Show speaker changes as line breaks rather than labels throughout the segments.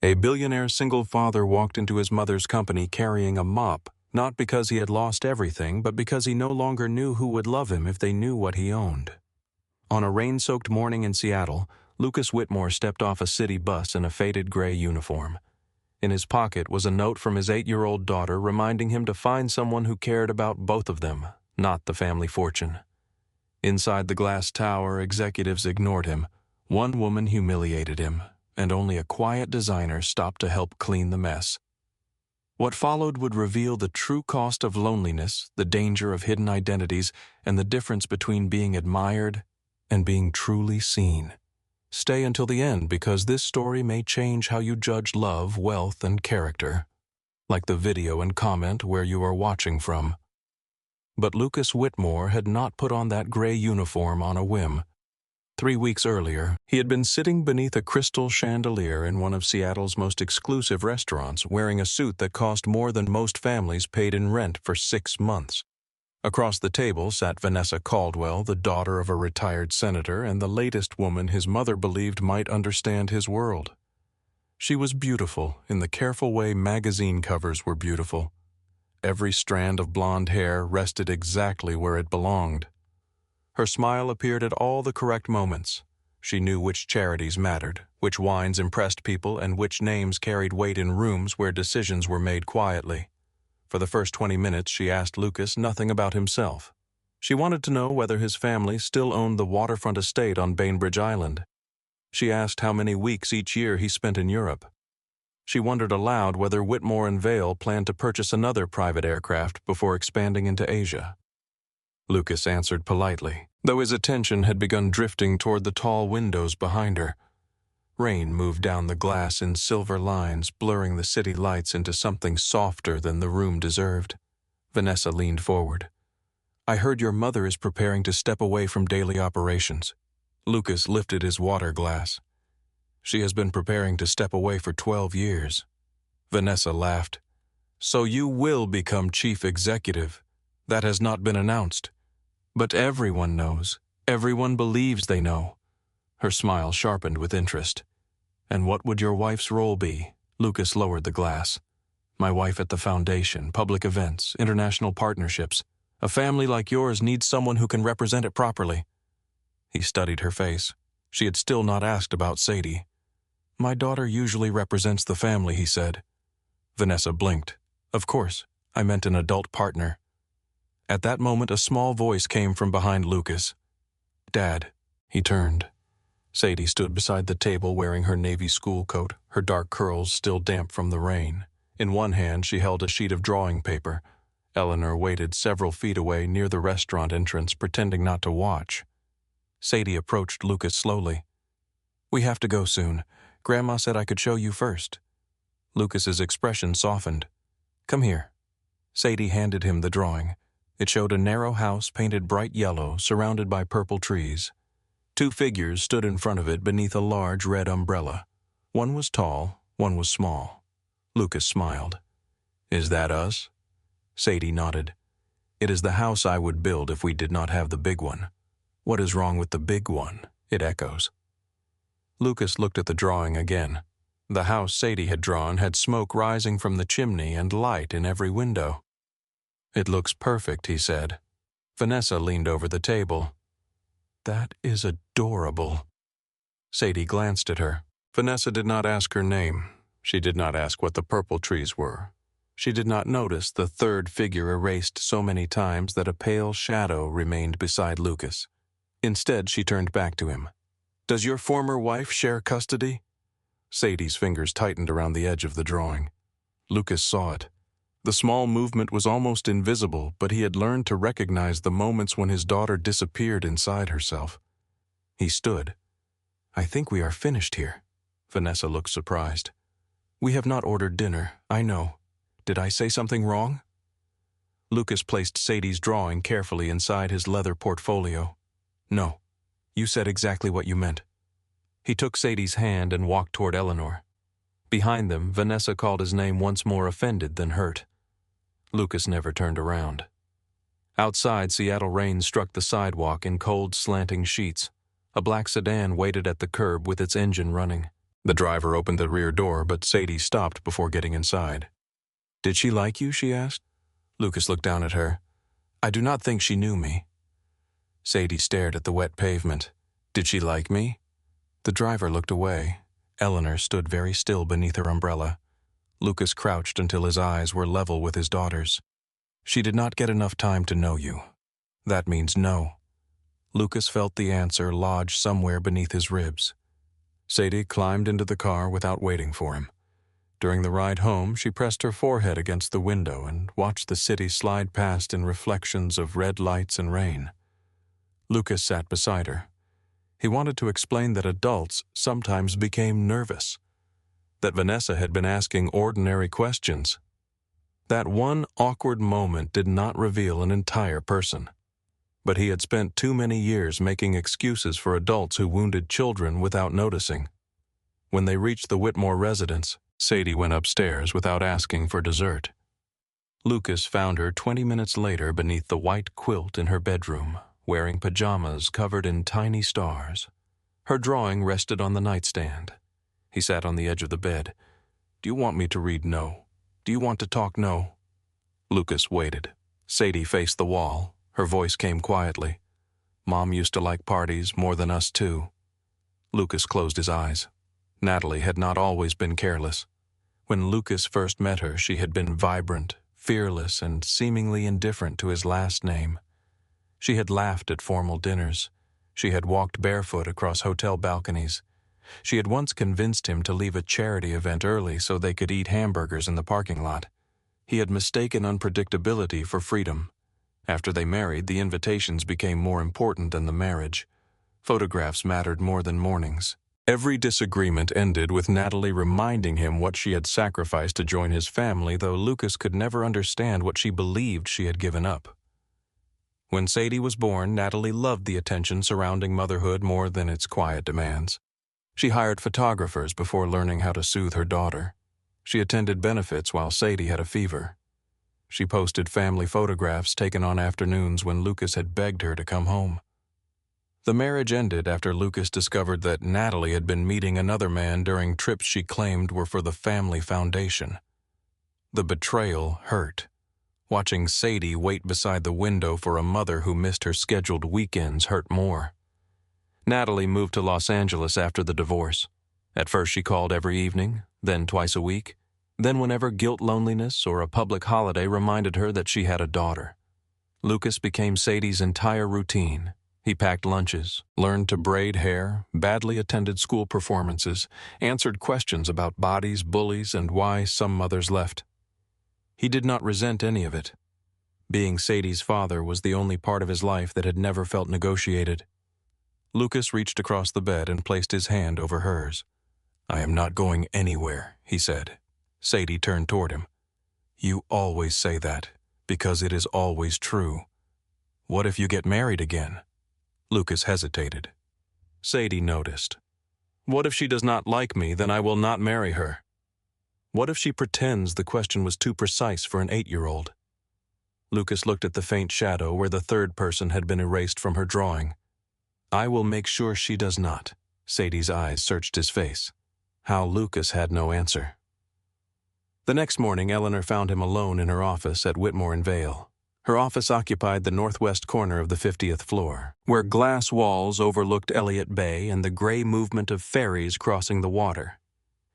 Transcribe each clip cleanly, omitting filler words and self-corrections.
A billionaire single father walked into his mother's company carrying a mop, not because he had lost everything, but because he no longer knew who would love him if they knew what he owned. On a rain-soaked morning in Seattle, Lucas Whitmore stepped off a city bus in a faded gray uniform. In his pocket was a note from his 8-year-old daughter reminding him to find someone who cared about both of them, not the family fortune. Inside the glass tower, executives ignored him. One woman humiliated him, and only a quiet designer stopped to help clean the mess. What followed would reveal the true cost of loneliness, the danger of hidden identities, and the difference between being admired and being truly seen. Stay until the end, because this story may change how you judge love, wealth, and character. Like the video and comment where you are watching from. But Lucas Whitmore had not put on that gray uniform on a whim. 3 weeks earlier, he had been sitting beneath a crystal chandelier in one of Seattle's most exclusive restaurants, wearing a suit that cost more than most families paid in rent for 6 months. Across the table sat Vanessa Caldwell, the daughter of a retired senator and the latest woman his mother believed might understand his world. She was beautiful in the careful way magazine covers were beautiful. Every strand of blonde hair rested exactly where it belonged. Her smile appeared at all the correct moments. She knew which charities mattered, which wines impressed people, and which names carried weight in rooms where decisions were made quietly. For the first 20 minutes, she asked Lucas nothing about himself. She wanted to know whether his family still owned the waterfront estate on Bainbridge Island. She asked how many weeks each year he spent in Europe. She wondered aloud whether Whitmore and Vail planned to purchase another private aircraft before expanding into Asia. Lucas answered politely, though his attention had begun drifting toward the tall windows behind her. Rain moved down the glass in silver lines, blurring the city lights into something softer than the room deserved. Vanessa leaned forward. "I heard your mother is preparing to step away from daily operations." Lucas lifted his water glass. "She has been preparing to step away for 12 years. Vanessa laughed. "So you will become chief executive. That has not been announced. But everyone knows. Everyone believes they know." Her smile sharpened with interest. "And what would your wife's role be?" Lucas lowered the glass. "My wife at the foundation, public events, international partnerships. A family like yours needs someone who can represent it properly." He studied her face. She had still not asked about Sadie. "My daughter usually represents the family," he said. Vanessa blinked. "Of course, I meant an adult partner." At that moment, a small voice came from behind Lucas. "Dad." He turned. Sadie stood beside the table wearing her navy school coat, her dark curls still damp from the rain. In one hand, she held a sheet of drawing paper. Eleanor waited several feet away near the restaurant entrance, pretending not to watch. Sadie approached Lucas slowly. "We have to go soon. Grandma said I could show you first." Lucas's expression softened. "Come here." Sadie handed him the drawing. It showed a narrow house painted bright yellow, surrounded by purple trees. 2 figures stood in front of it beneath a large red umbrella. One was tall, one was small. Lucas smiled. "Is that us?" Sadie nodded. "It is the house I would build if we did not have the big one." "What is wrong with the big one?" it echoes. Lucas looked at the drawing again. The house Sadie had drawn had smoke rising from the chimney and light in every window. "It looks perfect," he said. Vanessa leaned over the table. "That is adorable." Sadie glanced at her. Vanessa did not ask her name. She did not ask what the purple trees were. She did not notice the third figure erased so many times that a pale shadow remained beside Lucas. Instead, she turned back to him. "Does your former wife share custody?" Sadie's fingers tightened around the edge of the drawing. Lucas saw it. The small movement was almost invisible, but he had learned to recognize the moments when his daughter disappeared inside herself. He stood. "I think we are finished here." Vanessa looked surprised. "We have not ordered dinner, I know. Did I say something wrong?" Lucas placed Sadie's drawing carefully inside his leather portfolio. "No, you said exactly what you meant." He took Sadie's hand and walked toward Eleanor. Behind them, Vanessa called his name once more, offended than hurt. Lucas never turned around. Outside, Seattle rain struck the sidewalk in cold, slanting sheets. A black sedan waited at the curb with its engine running. The driver opened the rear door, but Sadie stopped before getting inside. "Did she like you?" she asked. Lucas looked down at her. "I do not think she knew me." Sadie stared at the wet pavement. "Did she like me?" The driver looked away. Eleanor stood very still beneath her umbrella. Lucas crouched until his eyes were level with his daughter's. "She did not get enough time to know you. That means no." Lucas felt the answer lodge somewhere beneath his ribs. Sadie climbed into the car without waiting for him. During the ride home, she pressed her forehead against the window and watched the city slide past in reflections of red lights and rain. Lucas sat beside her. He wanted to explain that adults sometimes became nervous, that Vanessa had been asking ordinary questions. That one awkward moment did not reveal an entire person. But he had spent too many years making excuses for adults who wounded children without noticing. When they reached the Whitmore residence, Sadie went upstairs without asking for dessert. Lucas found her 20 minutes later beneath the white quilt in her bedroom, wearing pajamas covered in tiny stars. Her drawing rested on the nightstand. He sat on the edge of the bed. "Do you want me to read no? Do you want to talk no?" Lucas waited. Sadie faced the wall. Her voice came quietly. "Mom used to like parties more than us too." Lucas closed his eyes. Natalie had not always been careless. When Lucas first met her, she had been vibrant, fearless, and seemingly indifferent to his last name. She had laughed at formal dinners. She had walked barefoot across hotel balconies. She had once convinced him to leave a charity event early so they could eat hamburgers in the parking lot. He had mistaken unpredictability for freedom. After they married, the invitations became more important than the marriage. Photographs mattered more than mornings. Every disagreement ended with Natalie reminding him what she had sacrificed to join his family, though Lucas could never understand what she believed she had given up. When Sadie was born, Natalie loved the attention surrounding motherhood more than its quiet demands. She hired photographers before learning how to soothe her daughter. She attended benefits while Sadie had a fever. She posted family photographs taken on afternoons when Lucas had begged her to come home. The marriage ended after Lucas discovered that Natalie had been meeting another man during trips she claimed were for the family foundation. The betrayal hurt. Watching Sadie wait beside the window for a mother who missed her scheduled weekends hurt more. Natalie moved to Los Angeles after the divorce. At first she called every evening, then twice a week, then whenever guilt, loneliness, or a public holiday reminded her that she had a daughter. Lucas became Sadie's entire routine. He packed lunches, learned to braid hair, badly attended school performances, answered questions about bodies, bullies, and why some mothers left. He did not resent any of it. Being Sadie's father was the only part of his life that had never felt negotiated. Lucas reached across the bed and placed his hand over hers. "I am not going anywhere," he said. Sadie turned toward him. "You always say that, because it is always true. What if you get married again?" Lucas hesitated. Sadie noticed. "What if she does not like me, then I will not marry her." What if she pretends the question was too precise for an 8-year-old? Lucas looked at the faint shadow where the third person had been erased from her drawing. "I will make sure she does not." Sadie's eyes searched his face. How Lucas had no answer. The next morning, Eleanor found him alone in her office at Whitmore and Vale. Her office occupied the northwest corner of the 50th floor, where glass walls overlooked Elliott Bay and the gray movement of ferries crossing the water.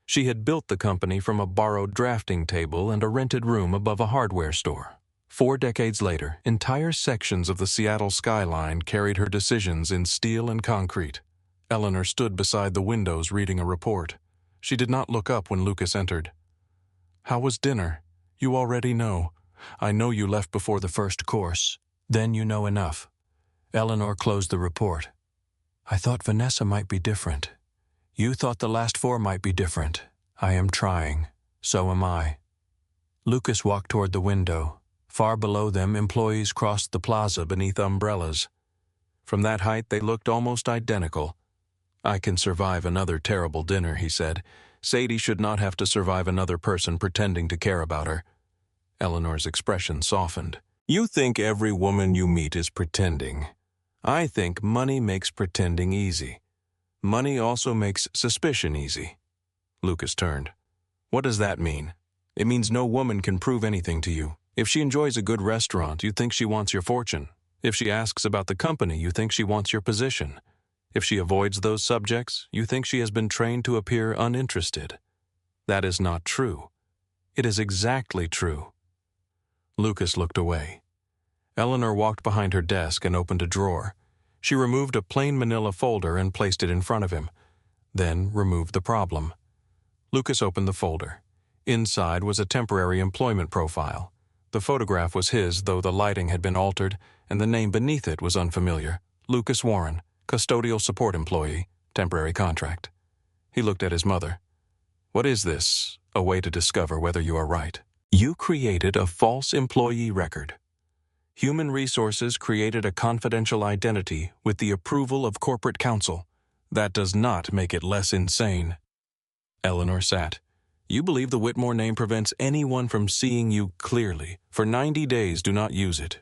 She had built the company from a borrowed drafting table and a rented room above a hardware store. 4 decades later, entire sections of the Seattle skyline carried her decisions in steel and concrete. Eleanor stood beside the windows reading a report. She did not look up when Lucas entered. "How was dinner? You already know. I know you left before the first course. Then you know enough." Eleanor closed the report. "I thought Vanessa might be different. You thought the last 4 might be different. I am trying. So am I." Lucas walked toward the window. Far below them, employees crossed the plaza beneath umbrellas. From that height, they looked almost identical. "I can survive another terrible dinner," he said. "Sadie should not have to survive another person pretending to care about her." Eleanor's expression softened. "You think every woman you meet is pretending. I think money makes pretending easy. Money also makes suspicion easy. Lucas turned. What does that mean? It means no woman can prove anything to you. If she enjoys a good restaurant, you think she wants your fortune. If she asks about the company, you think she wants your position. If she avoids those subjects, you think she has been trained to appear uninterested. That is not true. It is exactly true. Lucas looked away. Eleanor walked behind her desk and opened a drawer. She removed a plain manila folder and placed it in front of him, then removed the problem. Lucas opened the folder. Inside was a temporary employment profile. The photograph was his, though the lighting had been altered, and the name beneath it was unfamiliar. Lucas Warren, custodial support employee, temporary contract. He looked at his mother. What is this? A way to discover whether you are right. You created a false employee record. Human Resources created a confidential identity with the approval of corporate counsel. That does not make it less insane. Eleanor sat. You believe the Whitmore name prevents anyone from seeing you clearly. For 90 days, do not use it.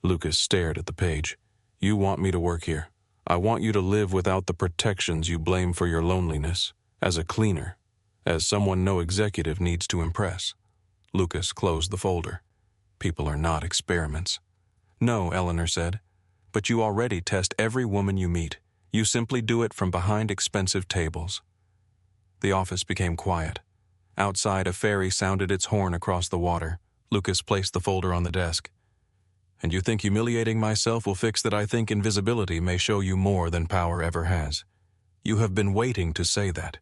Lucas stared at the page. You want me to work here. I want you to live without the protections you blame for your loneliness. As a cleaner. As someone no executive needs to impress. Lucas closed the folder. People are not experiments. No, Eleanor said. But you already test every woman you meet. You simply do it from behind expensive tables. The office became quiet. Outside, a ferry sounded its horn across the water. Lucas placed the folder on the desk. And you think humiliating myself will fix that? I think invisibility may show you more than power ever has. You have been waiting to say that.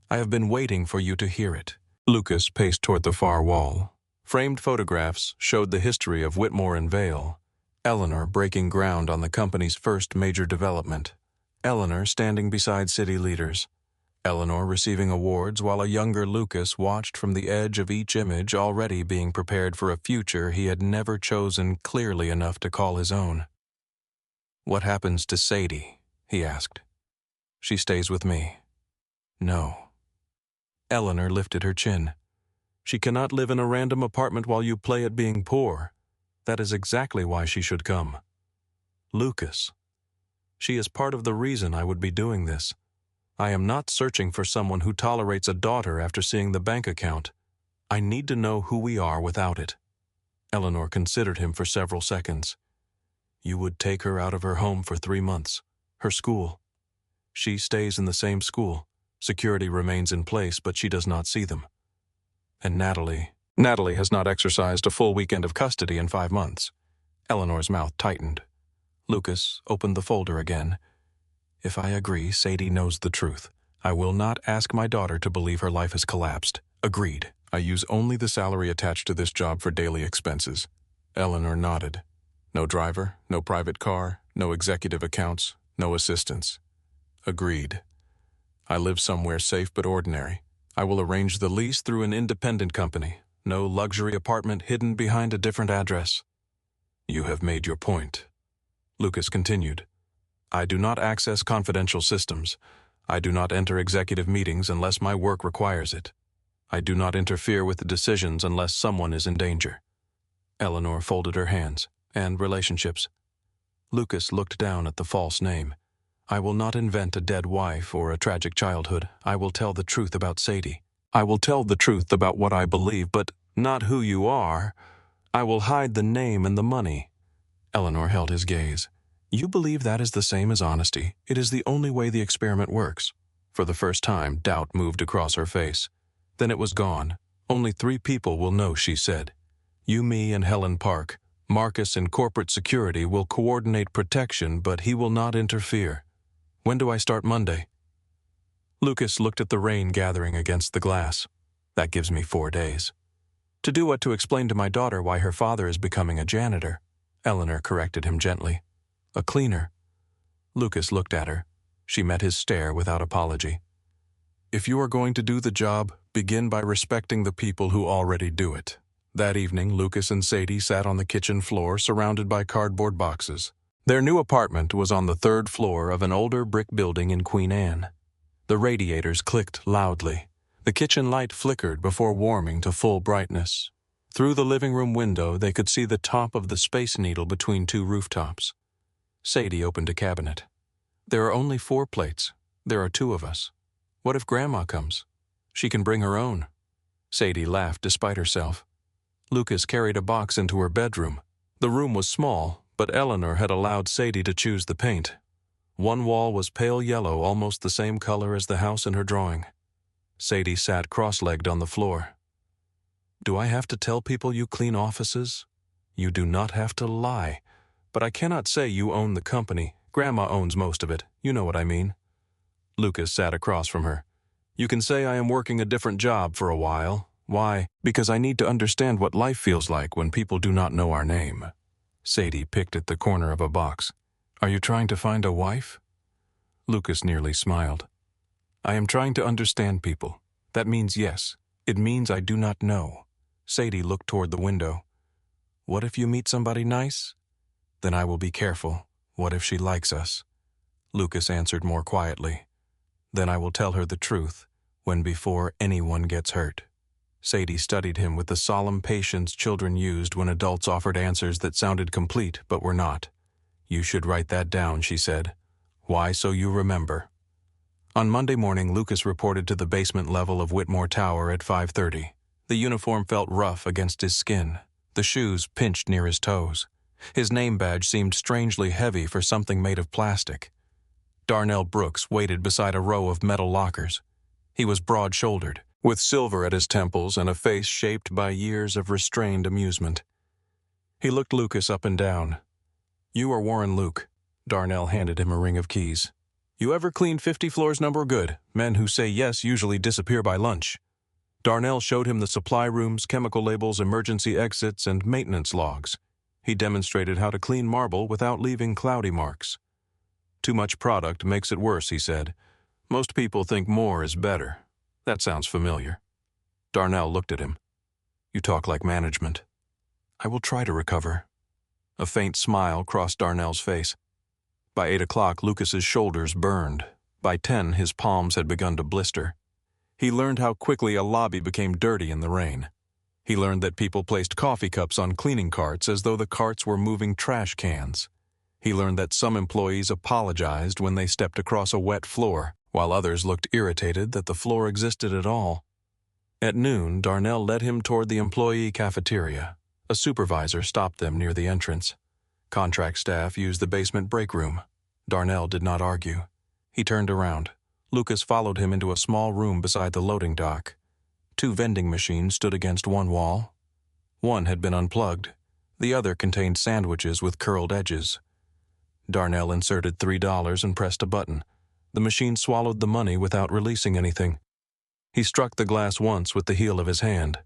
I have been waiting for you to hear it. Lucas paced toward the far wall. Framed photographs showed the history of Whitmore and Vale. Eleanor breaking ground on the company's first major development. Eleanor standing beside city leaders. Eleanor receiving awards while a younger Lucas watched from the edge of each image, already being prepared for a future he had never chosen clearly enough to call his own. What happens to Sadie? He asked. She stays with me. No. Eleanor lifted her chin. She cannot live in a random apartment while you play at being poor. That is exactly why she should come. Lucas. She is part of the reason I would be doing this. I am not searching for someone who tolerates a daughter after seeing the bank account. I need to know who we are without it. Eleanor considered him for several seconds. You would take her out of her home for 3 months. Her school. She stays in the same school. Security remains in place, but she does not see them. And Natalie has not exercised a full weekend of custody in 5 months. Eleanor's mouth tightened. Lucas opened the folder again. If I agree, Sadie knows the truth. I will not ask my daughter to believe her life has collapsed. Agreed. I use only the salary attached to this job for daily expenses. Eleanor nodded. No driver, no private car, no executive accounts, no assistants. Agreed. I live somewhere safe but ordinary. I will arrange the lease through an independent company. No luxury apartment hidden behind a different address. You have made your point. Lucas continued. I do not access confidential systems. I do not enter executive meetings unless my work requires it. I do not interfere with the decisions unless someone is in danger. Eleanor folded her hands. And relationships. Lucas looked down at the false name. I will not invent a dead wife or a tragic childhood. I will tell the truth about Sadie. I will tell the truth about what I believe, but not who you are. I will hide the name and the money. Eleanor held his gaze. You believe that is the same as honesty. It is the only way the experiment works. For the first time, doubt moved across her face. Then it was gone. Only 3 people will know, she said. You, me, and Helen Park. Marcus in corporate security will coordinate protection, but he will not interfere. When do I start Monday? Lucas looked at the rain gathering against the glass. That gives me 4 days. To do what? To explain to my daughter why her father is becoming a janitor. Eleanor corrected him gently. A cleaner. Lucas looked at her. She met his stare without apology. If you are going to do the job, begin by respecting the people who already do it. That evening, Lucas and Sadie sat on the kitchen floor surrounded by cardboard boxes. Their new apartment was on the 3rd floor of an older brick building in Queen Anne. The radiators clicked loudly. The kitchen light flickered before warming to full brightness. Through the living room window, they could see the top of the Space Needle between 2 rooftops. Sadie opened a cabinet. There are only 4 plates. There are 2 of us. What if Grandma comes? She can bring her own. Sadie laughed despite herself. Lucas carried a box into her bedroom. The room was small, but Eleanor had allowed Sadie to choose the paint. One wall was pale yellow, almost the same color as the house in her drawing. Sadie sat cross-legged on the floor. Do I have to tell people you clean offices? You do not have to lie. But I cannot say you own the company. Grandma owns most of it. You know what I mean. Lucas sat across from her. You can say I am working a different job for a while. Why? Because I need to understand what life feels like when people do not know our name. Sadie picked at the corner of a box. Are you trying to find a wife? Lucas nearly smiled. I am trying to understand people. That means yes. It means I do not know. Sadie looked toward the window. What if you meet somebody nice? Then I will be careful. What if she likes us? Lucas answered more quietly. Then I will tell her the truth, when before anyone gets hurt. Sadie studied him with the solemn patience children used when adults offered answers that sounded complete but were not. You should write that down, she said. Why, so you remember. On Monday morning, Lucas reported to the basement level of Whitmore Tower at 5:30. The uniform felt rough against his skin. The shoes pinched near his toes. His name badge seemed strangely heavy for something made of plastic. Darnell Brooks waited beside a row of metal lockers. He was broad-shouldered, with silver at his temples and a face shaped by years of restrained amusement. He looked Lucas up and down. You are Warren Luke. Darnell handed him a ring of keys. You ever cleaned 50 floors number good? Men who say yes usually disappear by lunch. Darnell showed him the supply rooms, chemical labels, emergency exits, and maintenance logs. He demonstrated how to clean marble without leaving cloudy marks. Too much product makes it worse, he said. Most people think more is better. That sounds familiar. Darnell looked at him. You talk like management. I will try to recover. A faint smile crossed Darnell's face. By 8 o'clock, Lucas's shoulders burned. By 10, his palms had begun to blister. He learned how quickly a lobby became dirty in the rain. He learned that people placed coffee cups on cleaning carts as though the carts were moving trash cans. He learned that some employees apologized when they stepped across a wet floor, while others looked irritated that the floor existed at all. At noon, Darnell led him toward the employee cafeteria. A supervisor stopped them near the entrance. Contract staff used the basement break room. Darnell did not argue. He turned around. Lucas followed him into a small room beside the loading dock. 2 vending machines stood against one wall. One had been unplugged. The other contained sandwiches with curled edges. Darnell inserted $3 and pressed a button. The machine swallowed the money without releasing anything. He struck the glass once with the heel of his hand.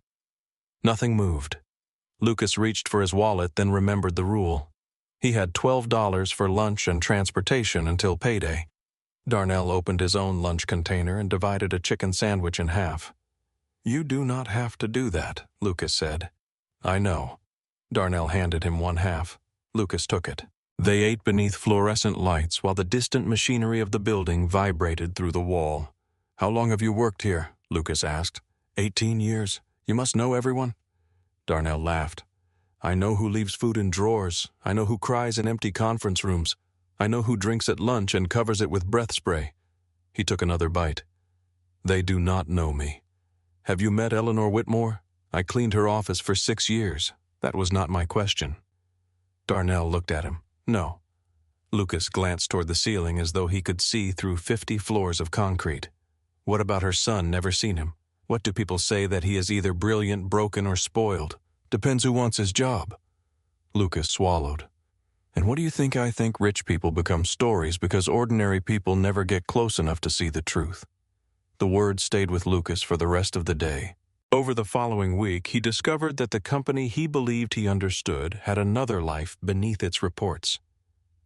Nothing moved. Lucas reached for his wallet, then remembered the rule. He had $12 for lunch and transportation until payday. Darnell opened his own lunch container and divided a chicken sandwich in half. You do not have to do that, Lucas said. I know. Darnell handed him one half. Lucas took it. They ate beneath fluorescent lights while the distant machinery of the building vibrated through the wall. How long have you worked here? Lucas asked. 18 years. You must know everyone? Darnell laughed. I know who leaves food in drawers. I know who cries in empty conference rooms. I know who drinks at lunch and covers it with breath spray. He took another bite. They do not know me. Have you met Eleanor Whitmore? I cleaned her office for 6 years. That was not my question. Darnell looked at him. No. Lucas glanced toward the ceiling as though he could see through 50 floors of concrete. What about her son? Never seen him. What do people say, that he is either brilliant, broken, or spoiled? Depends who wants his job. Lucas swallowed. And what do you think I think rich people become stories because ordinary people never get close enough to see the truth? The word stayed with Lucas for the rest of the day. Over the following week, he discovered that the company he believed he understood had another life beneath its reports.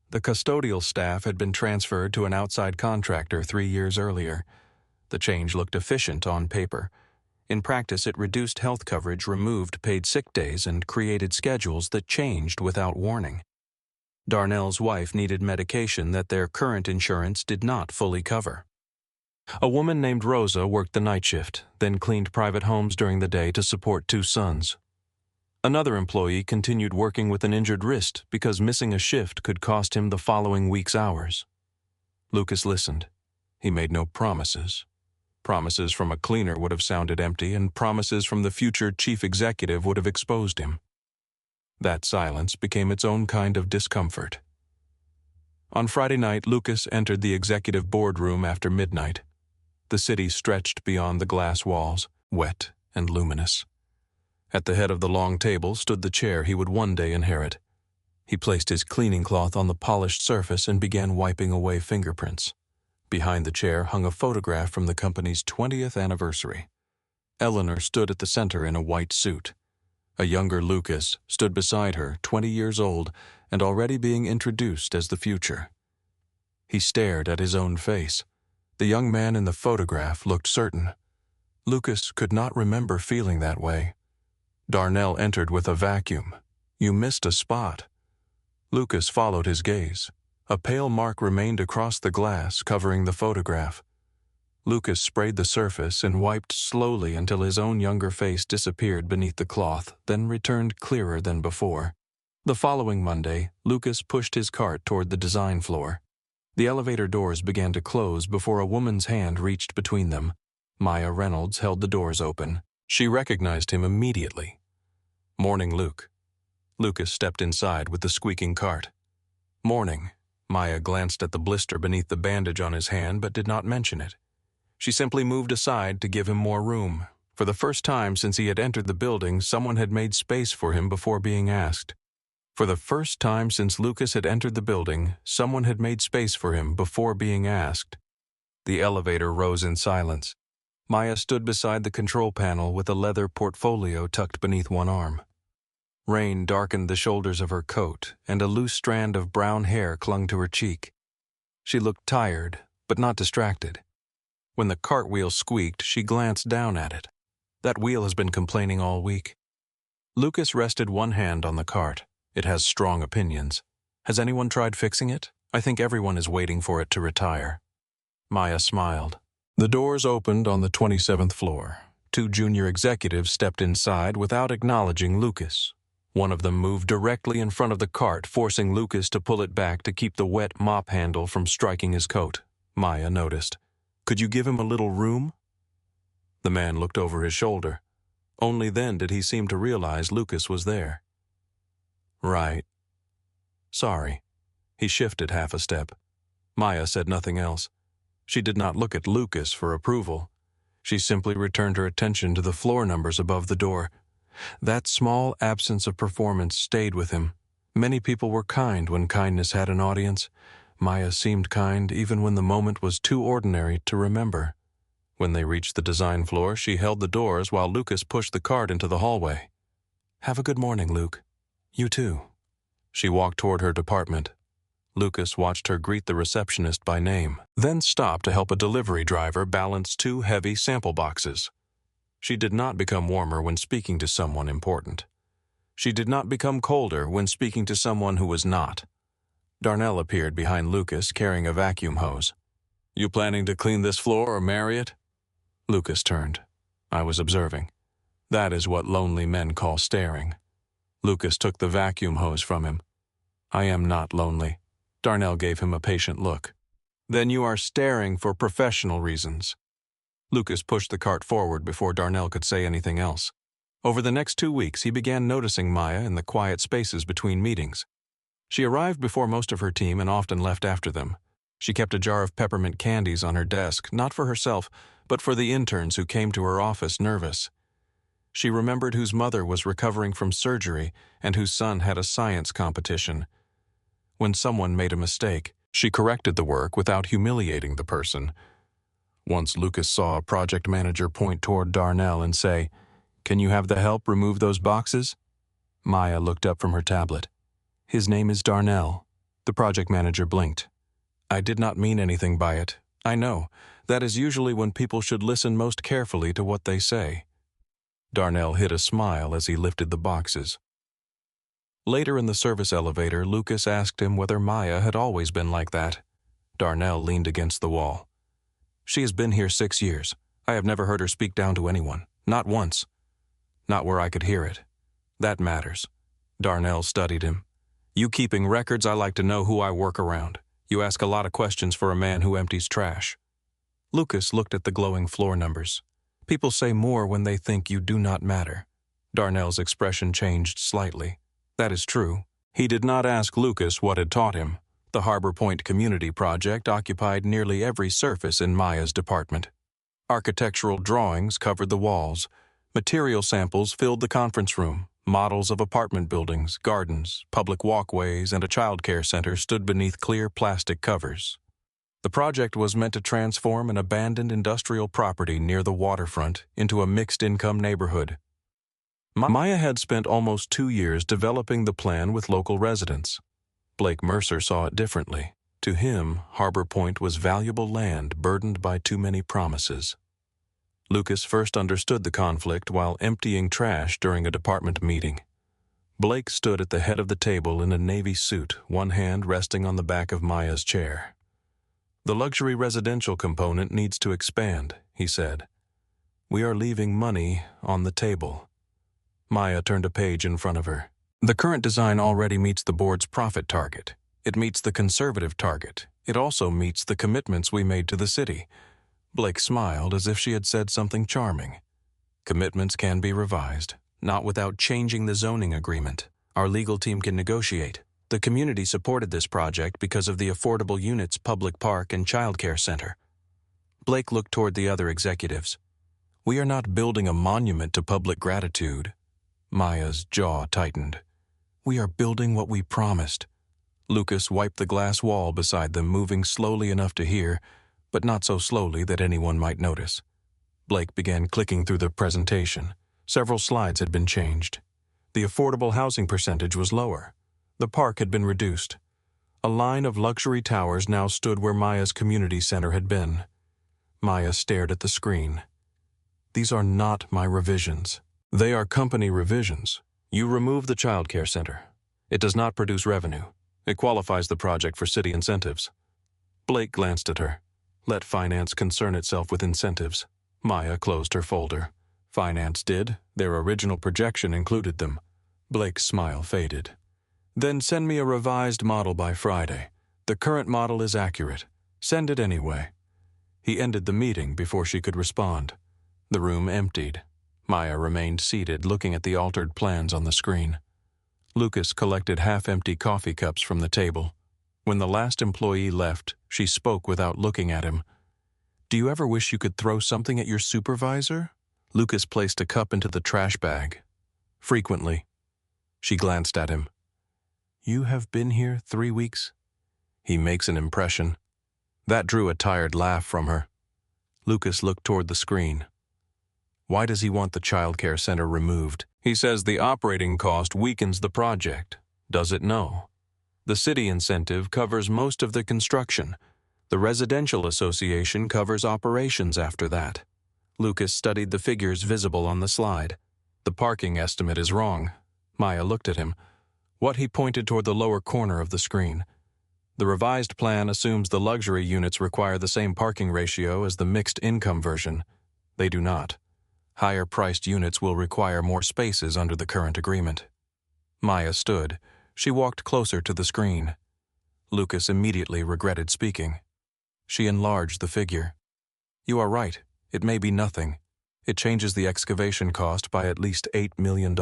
The custodial staff had been transferred to an outside contractor 3 years earlier. The change looked efficient on paper. In practice, it reduced health coverage, removed paid sick days, and created schedules that changed without warning. Darnell's wife needed medication that their current insurance did not fully cover. A woman named Rosa worked the night shift, then cleaned private homes during the day to support 2 sons. Another employee continued working with an injured wrist because missing a shift could cost him the following week's hours. Lucas listened. He made no promises. Promises from a cleaner would have sounded empty, and promises from the future chief executive would have exposed him. That silence became its own kind of discomfort. On Friday night, Lucas entered the executive boardroom after midnight. The city stretched beyond the glass walls, wet and luminous. At the head of the long table stood the chair he would one day inherit. He placed his cleaning cloth on the polished surface and began wiping away fingerprints. Behind the chair hung a photograph from the company's 20th anniversary. Eleanor stood at the center in a white suit. A younger Lucas stood beside her, 20 years old, and already being introduced as the future. He stared at his own face. The young man in the photograph looked certain. Lucas could not remember feeling that way. Darnell entered with a vacuum. "You missed a spot." Lucas followed his gaze. A pale mark remained across the glass, covering the photograph. Lucas sprayed the surface and wiped slowly until his own younger face disappeared beneath the cloth, then returned clearer than before. The following Monday, Lucas pushed his cart toward the design floor. The elevator doors began to close before a woman's hand reached between them. Maya Reynolds held the doors open. She recognized him immediately. "Morning, Luke." Lucas stepped inside with the squeaking cart. "Morning." Maya glanced at the blister beneath the bandage on his hand but did not mention it. She simply moved aside to give him more room. For the first time since he had entered the building, someone had made space for him before being asked. For the first time since Lucas had entered the building, someone had made space for him before being asked. The elevator rose in silence. Maya stood beside the control panel with a leather portfolio tucked beneath one arm. Rain darkened the shoulders of her coat, and a loose strand of brown hair clung to her cheek. She looked tired, but not distracted. When the cartwheel squeaked, she glanced down at it. "That wheel has been complaining all week." Lucas rested one hand on the cart. "It has strong opinions. Has anyone tried fixing it? I think everyone is waiting for it to retire." Maya smiled. The doors opened on the 27th floor. 2 junior executives stepped inside without acknowledging Lucas. One of them moved directly in front of the cart, forcing Lucas to pull it back to keep the wet mop handle from striking his coat. Maya noticed. "Could you give him a little room?" The man looked over his shoulder. Only then did he seem to realize Lucas was there. "Right. Sorry." He shifted half a step. Maya said nothing else. She did not look at Lucas for approval. She simply returned her attention to the floor numbers above the door. That small absence of performance stayed with him. Many people were kind when kindness had an audience. Maya seemed kind even when the moment was too ordinary to remember. When they reached the design floor, she held the doors while Lucas pushed the cart into the hallway. "Have a good morning, Luke." "You too." She walked toward her department. Lucas watched her greet the receptionist by name, then stopped to help a delivery driver balance 2 heavy sample boxes. She did not become warmer when speaking to someone important. She did not become colder when speaking to someone who was not. Darnell appeared behind Lucas carrying a vacuum hose. "You planning to clean this floor or marry it?" Lucas turned. I was observing. That is what lonely men call staring. Lucas took the vacuum hose from him. "I am not lonely." Darnell gave him a patient look. "Then you are staring for professional reasons." Lucas pushed the cart forward before Darnell could say anything else. Over the next 2 weeks, he began noticing Maya in the quiet spaces between meetings. She arrived before most of her team and often left after them. She kept a jar of peppermint candies on her desk, not for herself, but for the interns who came to her office nervous. She remembered whose mother was recovering from surgery and whose son had a science competition. When someone made a mistake, she corrected the work without humiliating the person. Once Lucas saw a project manager point toward Darnell and say, "Can you have the help remove those boxes?" Maya looked up from her tablet. "His name is Darnell." The project manager blinked. "I did not mean anything by it. I know. That is usually when people should listen most carefully to what they say." Darnell hid a smile as he lifted the boxes. Later in the service elevator, Lucas asked him whether Maya had always been like that. Darnell leaned against the wall. "She has been here 6 years. I have never heard her speak down to anyone. Not once. Not where I could hear it. That matters." Darnell studied him. "You keeping records, I like to know who I work around. You ask a lot of questions for a man who empties trash." Lucas looked at the glowing floor numbers. People say more when they think you do not matter. Darnell's expression changed slightly. That is true. He did not ask Lucas what had taught him. The Harbor Point Community Project occupied nearly every surface in Maya's department. Architectural drawings covered the walls. Material samples filled the conference room. Models of apartment buildings, gardens, public walkways, and a childcare center stood beneath clear plastic covers. The project was meant to transform an abandoned industrial property near the waterfront into a mixed-income neighborhood. Maya had spent almost 2 years developing the plan with local residents. Blake Mercer saw it differently. To him, Harbor Point was valuable land burdened by too many promises. Lucas first understood the conflict while emptying trash during a department meeting. Blake stood at the head of the table in a navy suit, one hand resting on the back of Maya's chair. "The luxury residential component needs to expand," he said. "We are leaving money on the table." Maya turned a page in front of her. "The current design already meets the board's profit target. It meets the conservative target. It also meets the commitments we made to the city." Blake smiled as if she had said something charming. "Commitments can be revised, not without changing the zoning agreement. Our legal team can negotiate. The community supported this project because of the affordable units, public park, and childcare center." Blake looked toward the other executives. "We are not building a monument to public gratitude." Maya's jaw tightened. "We are building what we promised." Lucas wiped the glass wall beside them, moving slowly enough to hear, but not so slowly that anyone might notice. Blake began clicking through the presentation. Several slides had been changed. The affordable housing percentage was lower. The park had been reduced. A line of luxury towers now stood where Maya's community center had been. Maya stared at the screen. "These are not my revisions. They are company revisions. You remove the childcare center. It does not produce revenue. It qualifies the project for city incentives." Blake glanced at her. "Let finance concern itself with incentives." Maya closed her folder. "Finance did. Their original projection included them." Blake's smile faded. "Then send me a revised model by Friday. The current model is accurate. Send it anyway." He ended the meeting before she could respond. The room emptied. Maya remained seated, looking at the altered plans on the screen. Lucas collected half-empty coffee cups from the table. When the last employee left, she spoke without looking at him. "Do you ever wish you could throw something at your supervisor?" Lucas placed a cup into the trash bag. "Frequently." She glanced at him. "You have been here 3 weeks?" "He makes an impression." That drew a tired laugh from her. Lucas looked toward the screen. "Why does he want the childcare center removed?" "He says the operating cost weakens the project." "Does it know?" "The city incentive covers most of the construction. The residential association covers operations after that." Lucas studied the figures visible on the slide. "The parking estimate is wrong." Maya looked at him. He pointed toward the lower corner of the screen. "The revised plan assumes the luxury units require the same parking ratio as the mixed income version. They do not. Higher-priced units will require more spaces under the current agreement." Maya stood. She walked closer to the screen. Lucas immediately regretted speaking. She enlarged the figure. "You are right. It may be nothing. It changes the excavation cost by at least $8 million.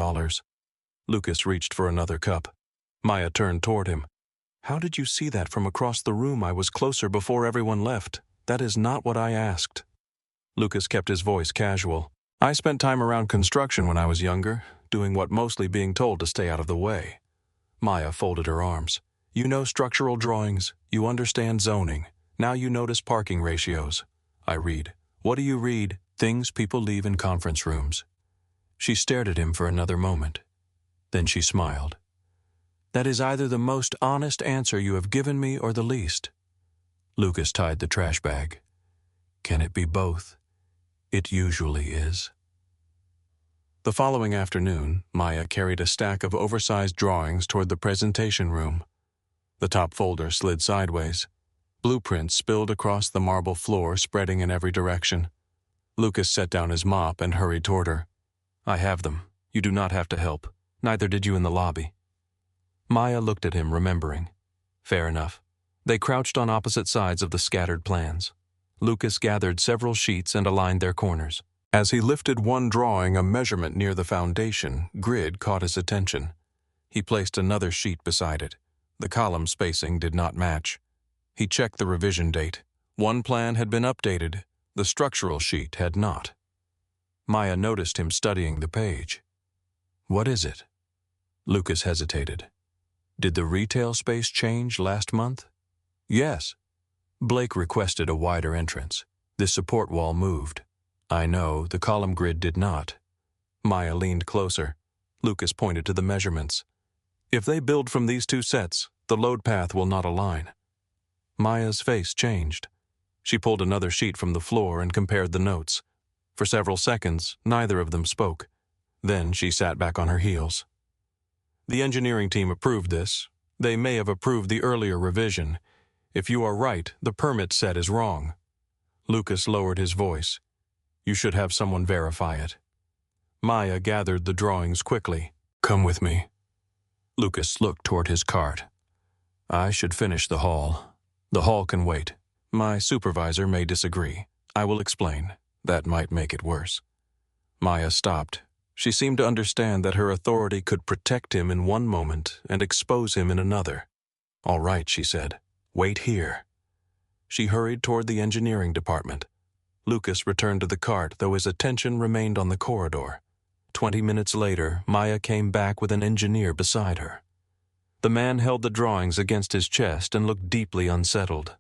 Lucas reached for another cup. Maya turned toward him. "How did you see that from across the room? I was closer before everyone left. That is not what I asked." Lucas kept his voice casual. "I spent time around construction when I was younger, doing what mostly being told to stay out of the way." Maya folded her arms. "You know structural drawings. You understand zoning. Now you notice parking ratios." "I read." "What do you read?" "Things people leave in conference rooms." She stared at him for another moment. Then she smiled. "That is either the most honest answer you have given me or the least." Lucas tied the trash bag. "Can it be both?" "It usually is." The following afternoon, Maya carried a stack of oversized drawings toward the presentation room. The top folder slid sideways. Blueprints spilled across the marble floor, spreading in every direction. Lucas set down his mop and hurried toward her. "I have them. You do not have to help. Neither did you in the lobby." Maya looked at him, remembering. Fair enough. They crouched on opposite sides of the scattered plans. Lucas gathered several sheets and aligned their corners. As he lifted one drawing, a measurement near the foundation grid caught his attention. He placed another sheet beside it. The column spacing did not match. He checked the revision date. One plan had been updated. The structural sheet had not. Maya noticed him studying the page. "What is it?" Lucas hesitated. "Did the retail space change last month?" "Yes." Blake requested a wider entrance. The support wall moved. "I know, the column grid did not." Maya leaned closer. Lucas pointed to the measurements. "If they build from these two sets, the load path will not align." Maya's face changed. She pulled another sheet from the floor and compared the notes. For several seconds, neither of them spoke. Then she sat back on her heels. "The engineering team approved this. They may have approved the earlier revision. If you are right, the permit set is wrong." Lucas lowered his voice. "You should have someone verify it." Maya gathered the drawings quickly. "Come with me." Lucas looked toward his cart. "I should finish the hall. The hall can wait. My supervisor may disagree. I will explain. That might make it worse." Maya stopped. She seemed to understand that her authority could protect him in one moment and expose him in another. "All right," she said. "Wait here." She hurried toward the engineering department. Lucas returned to the cart, though his attention remained on the corridor. 20 minutes later, Maya came back with an engineer beside her. The man held the drawings against his chest and looked deeply unsettled.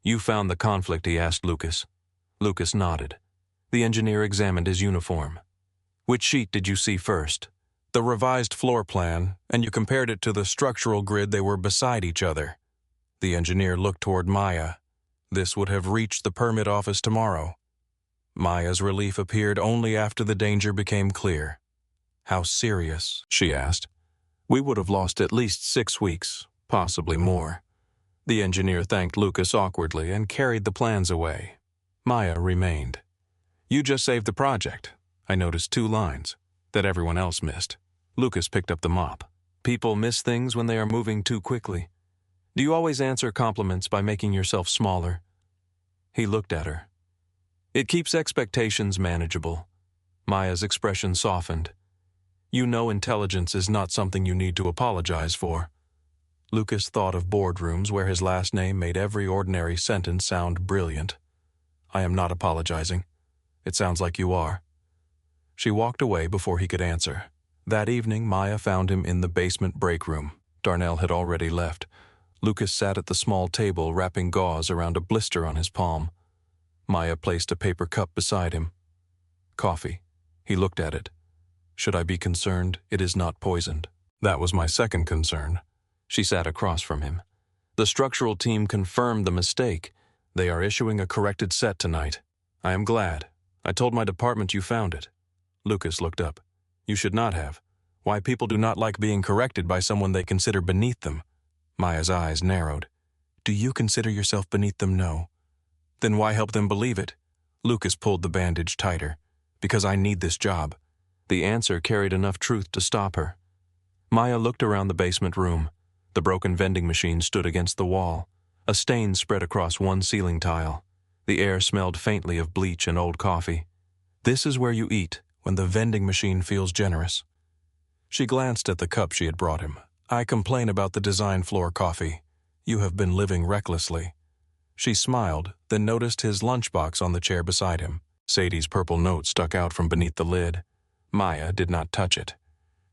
"You found the conflict?" he asked Lucas. Lucas nodded. The engineer examined his uniform. "Which sheet did you see first?" "The revised floor plan, and you compared it to the structural grid. They were beside each other." The engineer looked toward Maya. "This would have reached the permit office tomorrow." Maya's relief appeared only after the danger became clear. "How serious?" she asked. "We would have lost at least 6 weeks, possibly more." The engineer thanked Lucas awkwardly and carried the plans away. Maya remained. "You just saved the project. I noticed 2 lines that everyone else missed." Lucas picked up the mop. "People miss things when they are moving too quickly. Do you always answer compliments by making yourself smaller?" He looked at her. "It keeps expectations manageable." Maya's expression softened. "You know intelligence is not something you need to apologize for." Lucas thought of boardrooms where his last name made every ordinary sentence sound brilliant. "I am not apologizing. It sounds like you are." She walked away before he could answer. That evening, Maya found him in the basement break room. Darnell had already left. Lucas sat at the small table, wrapping gauze around a blister on his palm. Maya placed a paper cup beside him. "Coffee." He looked at it. "Should I be concerned? It is not poisoned." "That was my second concern." She sat across from him. "The structural team confirmed the mistake. They are issuing a corrected set tonight. I am glad. I told my department you found it." Lucas looked up. "You should not have. Why people do not like being corrected by someone they consider beneath them." Maya's eyes narrowed. "Do you consider yourself beneath them? No. Then why help them believe it?" Lucas pulled the bandage tighter. "Because I need this job." The answer carried enough truth to stop her. Maya looked around the basement room. The broken vending machine stood against the wall. A stain spread across one ceiling tile. The air smelled faintly of bleach and old coffee. "This is where you eat, when the vending machine feels generous." She glanced at the cup she had brought him. "I complain about the design floor coffee. You have been living recklessly." She smiled, then noticed his lunchbox on the chair beside him. Sadie's purple note stuck out from beneath the lid. Maya did not touch it.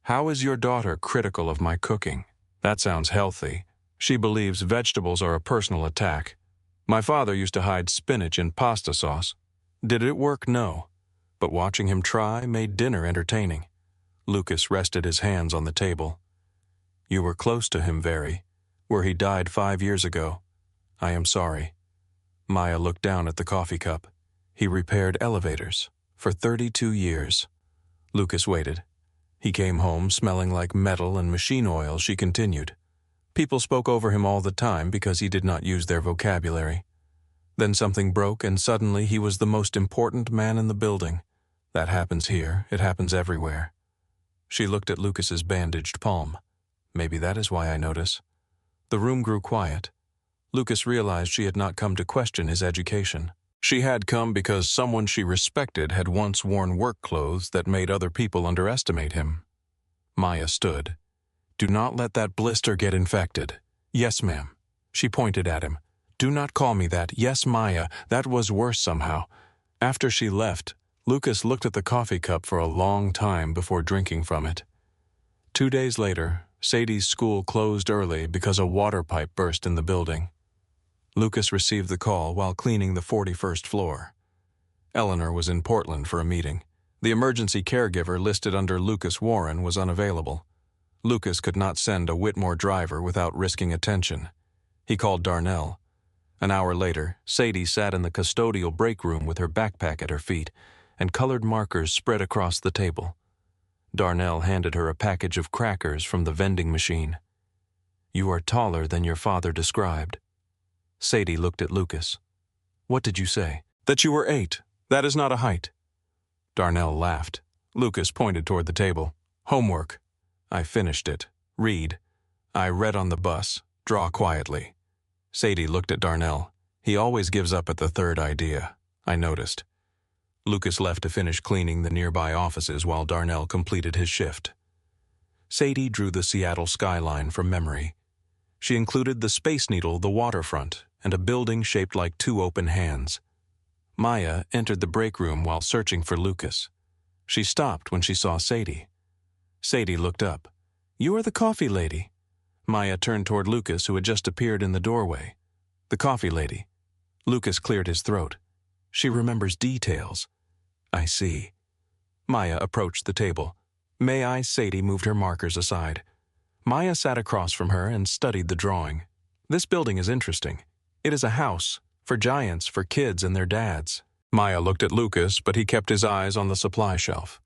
"How is your daughter critical of my cooking?" "That sounds healthy. She believes vegetables are a personal attack. My father used to hide spinach in pasta sauce. Did it work? No. But watching him try made dinner entertaining." Lucas rested his hands on the table. "You were close to him, very. Where he died 5 years ago. I am sorry." Maya looked down at the coffee cup. "He repaired elevators for 32 years. Lucas waited. He came home smelling like metal and machine oil, she continued. People spoke over him all the time because he did not use their vocabulary. Then something broke and suddenly he was the most important man in the building. That happens here, it happens everywhere." She looked at Lucas's bandaged palm. "Maybe that is why I notice." The room grew quiet. Lucas realized she had not come to question his education. She had come because someone she respected had once worn work clothes that made other people underestimate him. Maya stood. "Do not let that blister get infected." "Yes, ma'am." She pointed at him. "Do not call me that." "Yes, Maya, that was worse somehow." After she left, Lucas looked at the coffee cup for a long time before drinking from it. 2 days later, Sadie's school closed early because a water pipe burst in the building. Lucas received the call while cleaning the 41st floor. Eleanor was in Portland for a meeting. The emergency caregiver listed under Lucas Warren was unavailable. Lucas could not send a Whitmore driver without risking attention. He called Darnell. An hour later, Sadie sat in the custodial break room with her backpack at her feet and colored markers spread across the table. Darnell handed her a package of crackers from the vending machine. "You are taller than your father described." Sadie looked at Lucas. "What did you say?" "That you were 8. That is not a height." Darnell laughed. Lucas pointed toward the table. "Homework." "I finished it. Read." "I read on the bus. Draw quietly." Sadie looked at Darnell. "He always gives up at the third idea. I noticed." Lucas left to finish cleaning the nearby offices while Darnell completed his shift. Sadie drew the Seattle skyline from memory. She included the Space Needle, the waterfront, and a building shaped like 2 open hands. Maya entered the break room while searching for Lucas. She stopped when she saw Sadie. Sadie looked up. "You are the coffee lady." Maya turned toward Lucas, who had just appeared in the doorway. "The coffee lady." Lucas cleared his throat. "She remembers details." "I see." Maya approached the table. "May I?" Sadie moved her markers aside. Maya sat across from her and studied the drawing. "This building is interesting. It is a house, for giants, for kids and their dads." Maya looked at Lucas, but he kept his eyes on the supply shelf.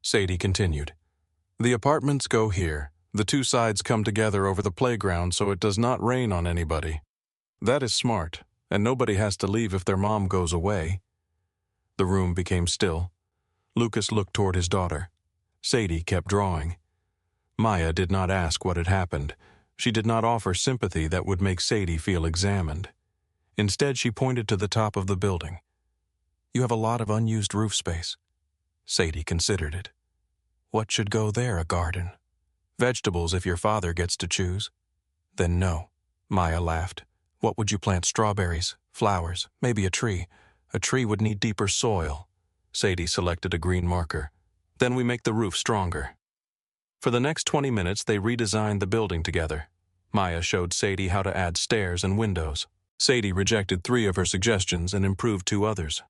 Sadie continued. "The apartments go here. The 2 sides come together over the playground so it does not rain on anybody. That is smart, and nobody has to leave if their mom goes away." The room became still. Lucas looked toward his daughter. Sadie kept drawing. Maya did not ask what had happened. She did not offer sympathy that would make Sadie feel examined. Instead, she pointed to the top of the building. "You have a lot of unused roof space." Sadie considered it. "What should go there? A garden? Vegetables if your father gets to choose." "Then no." Maya laughed. "What would you plant? Strawberries, flowers, maybe a tree. A tree would need deeper soil." Sadie selected a green marker. "Then we make the roof stronger." For the next 20 minutes, they redesigned the building together. Maya showed Sadie how to add stairs and windows. Sadie rejected 3 of her suggestions and improved 2 others.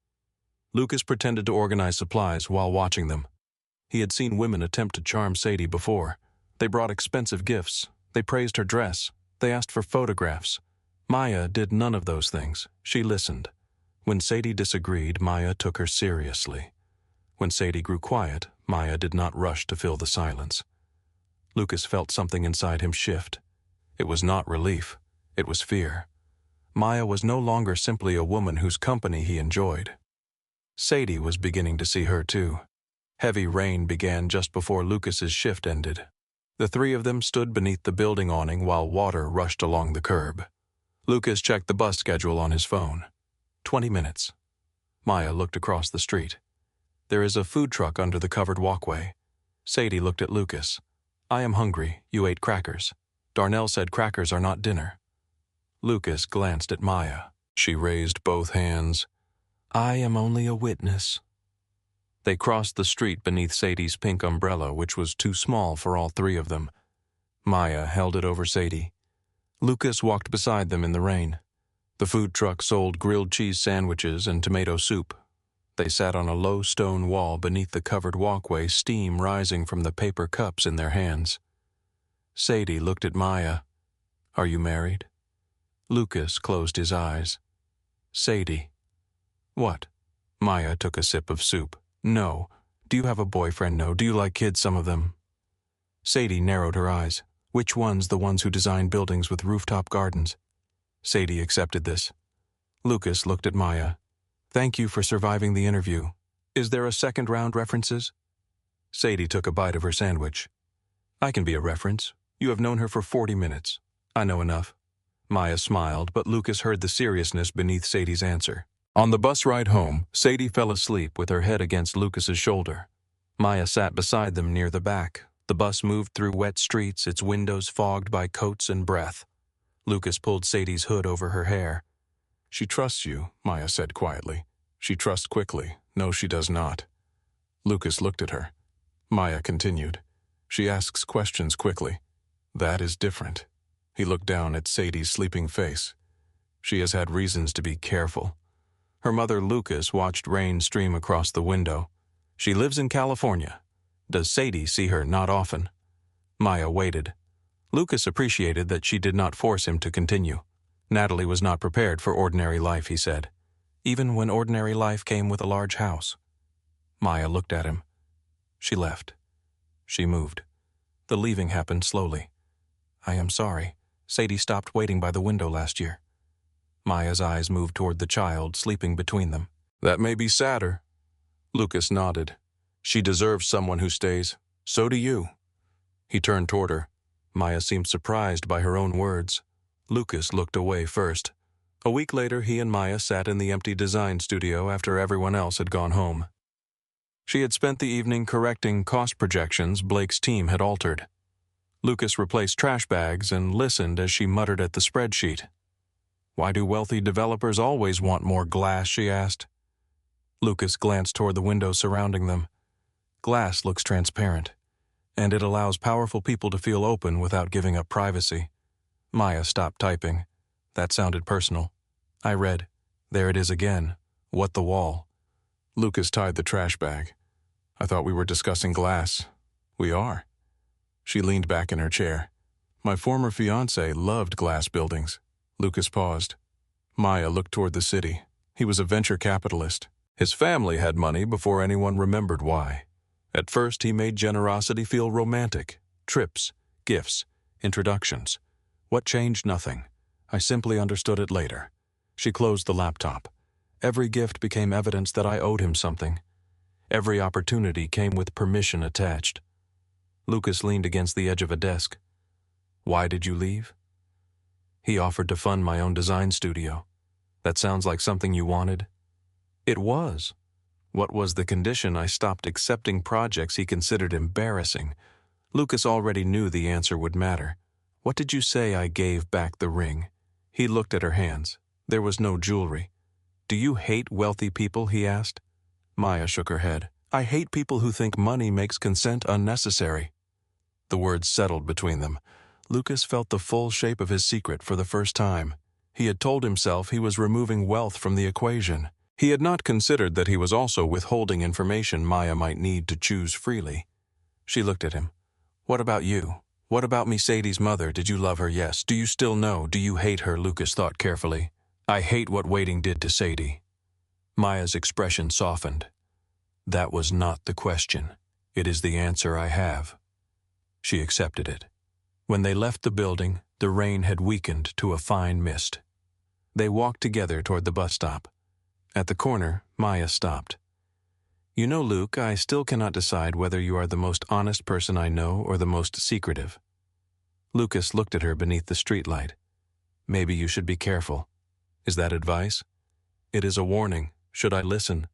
Lucas pretended to organize supplies while watching them. He had seen women attempt to charm Sadie before. They brought expensive gifts. They praised her dress. They asked for photographs. Maya did none of those things. She listened. When Sadie disagreed, Maya took her seriously. When Sadie grew quiet, Maya did not rush to fill the silence. Lucas felt something inside him shift. It was not relief. It was fear. Maya was no longer simply a woman whose company he enjoyed. Sadie was beginning to see her too. Heavy rain began just before Lucas's shift ended. The 3 of them stood beneath the building awning while water rushed along the curb. Lucas checked the bus schedule on his phone. 20 minutes. Maya looked across the street. "There is a food truck under the covered walkway." Sadie looked at Lucas. "I am hungry. You ate crackers. Darnell said crackers are not dinner." Lucas glanced at Maya. She raised both hands. "I am only a witness." They crossed the street beneath Sadie's pink umbrella, which was too small for all 3 of them. Maya held it over Sadie. Lucas walked beside them in the rain. The food truck sold grilled cheese sandwiches and tomato soup. They sat on a low stone wall beneath the covered walkway, steam rising from the paper cups in their hands. Sadie looked at Maya. "Are you married?" Lucas closed his eyes. "Sadie." "What?" Maya took a sip of soup. "No. Do you have a boyfriend? No. Do you like kids, some of them?" Sadie narrowed her eyes. "Which ones? The ones who design buildings with rooftop gardens?" Sadie accepted this. Lucas looked at Maya. "Thank you for surviving the interview. Is there a second round references?" Sadie took a bite of her sandwich. "I can be a reference. You have known her for 40 minutes. I know enough." Maya smiled, but Lucas heard the seriousness beneath Sadie's answer. On the bus ride home, Sadie fell asleep with her head against Lucas's shoulder. Maya sat beside them near the back. The bus moved through wet streets, its windows fogged by coats and breath. Lucas pulled Sadie's hood over her hair. "She trusts you," Maya said quietly. "She trusts quickly. No, she does not." Lucas looked at her. Maya continued. "She asks questions quickly. That is different." He looked down at Sadie's sleeping face. "She has had reasons to be careful." Her mother, Lucas, watched rain stream across the window. "She lives in California. Does Sadie see her not often?" Maya waited. Lucas appreciated that she did not force him to continue. Natalie was not prepared for ordinary life, he said, even when ordinary life came with a large house. Maya looked at him. She left. She moved. The leaving happened slowly. "I am sorry. Sadie stopped waiting by the window last year." Maya's eyes moved toward the child sleeping between them. "That may be sadder." Lucas nodded. "She deserves someone who stays. So do you." He turned toward her. Maya seemed surprised by her own words. Lucas looked away first. A week later, he and Maya sat in the empty design studio after everyone else had gone home. She had spent the evening correcting cost projections Blake's team had altered. Lucas replaced trash bags and listened as she muttered at the spreadsheet. "Why do wealthy developers always want more glass?" she asked. Lucas glanced toward the window surrounding them. Glass looks transparent, and it allows powerful people to feel open without giving up privacy. Maya stopped typing. That sounded personal. I read, "There it is again. What the wall?" Lucas tied the trash bag. "I thought we were discussing glass." "We are." She leaned back in her chair. "My former fiancé loved glass buildings." Lucas paused. Maya looked toward the city. He was a venture capitalist. His family had money before anyone remembered why. At first, he made generosity feel romantic. Trips, gifts, introductions. What changed? Nothing. I simply understood it later. She closed the laptop. Every gift became evidence that I owed him something. Every opportunity came with permission attached. Lucas leaned against the edge of a desk. "Why did you leave?" "He offered to fund my own design studio." "That sounds like something you wanted." "It was." "What was the condition?" "I stopped accepting projects he considered embarrassing." Lucas already knew the answer would matter. "What did you say?" "I gave back the ring." He looked at her hands. There was no jewelry. "Do you hate wealthy people?" he asked. Maya shook her head. "I hate people who think money makes consent unnecessary." The words settled between them. Lucas felt the full shape of his secret for the first time. He had told himself he was removing wealth from the equation. He had not considered that he was also withholding information Maya might need to choose freely. She looked at him. "What about you? What about me, Sadie's mother? Did you love her? Yes. Do you still know? Do you hate her?" Lucas thought carefully. "I hate what waiting did to Sadie." Maya's expression softened. "That was not the question. It is the answer I have." She accepted it. When they left the building, the rain had weakened to a fine mist. They walked together toward the bus stop. At the corner, Maya stopped. "You know, Luke, I still cannot decide whether you are the most honest person I know or the most secretive." Lucas looked at her beneath the streetlight. "Maybe you should be careful." "Is that advice?" "It is a warning. Should I listen?"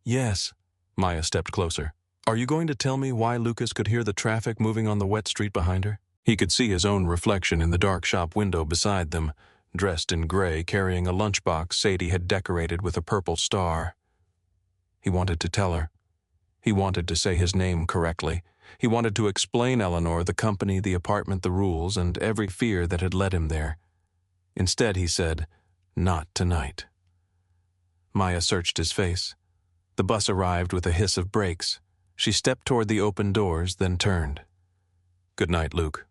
"Yes." Maya stepped closer. "Are you going to tell me why Lucas could hear the traffic moving on the wet street behind her?" He could see his own reflection in the dark shop window beside them, dressed in gray, carrying a lunchbox Sadie had decorated with a purple star. He wanted to tell her. He wanted to say his name correctly. He wanted to explain Eleanor, the company, the apartment, the rules, and every fear that had led him there. Instead, he said, "Not tonight." Maya searched his face. The bus arrived with a hiss of brakes. She stepped toward the open doors, then turned. "Good night, Luke."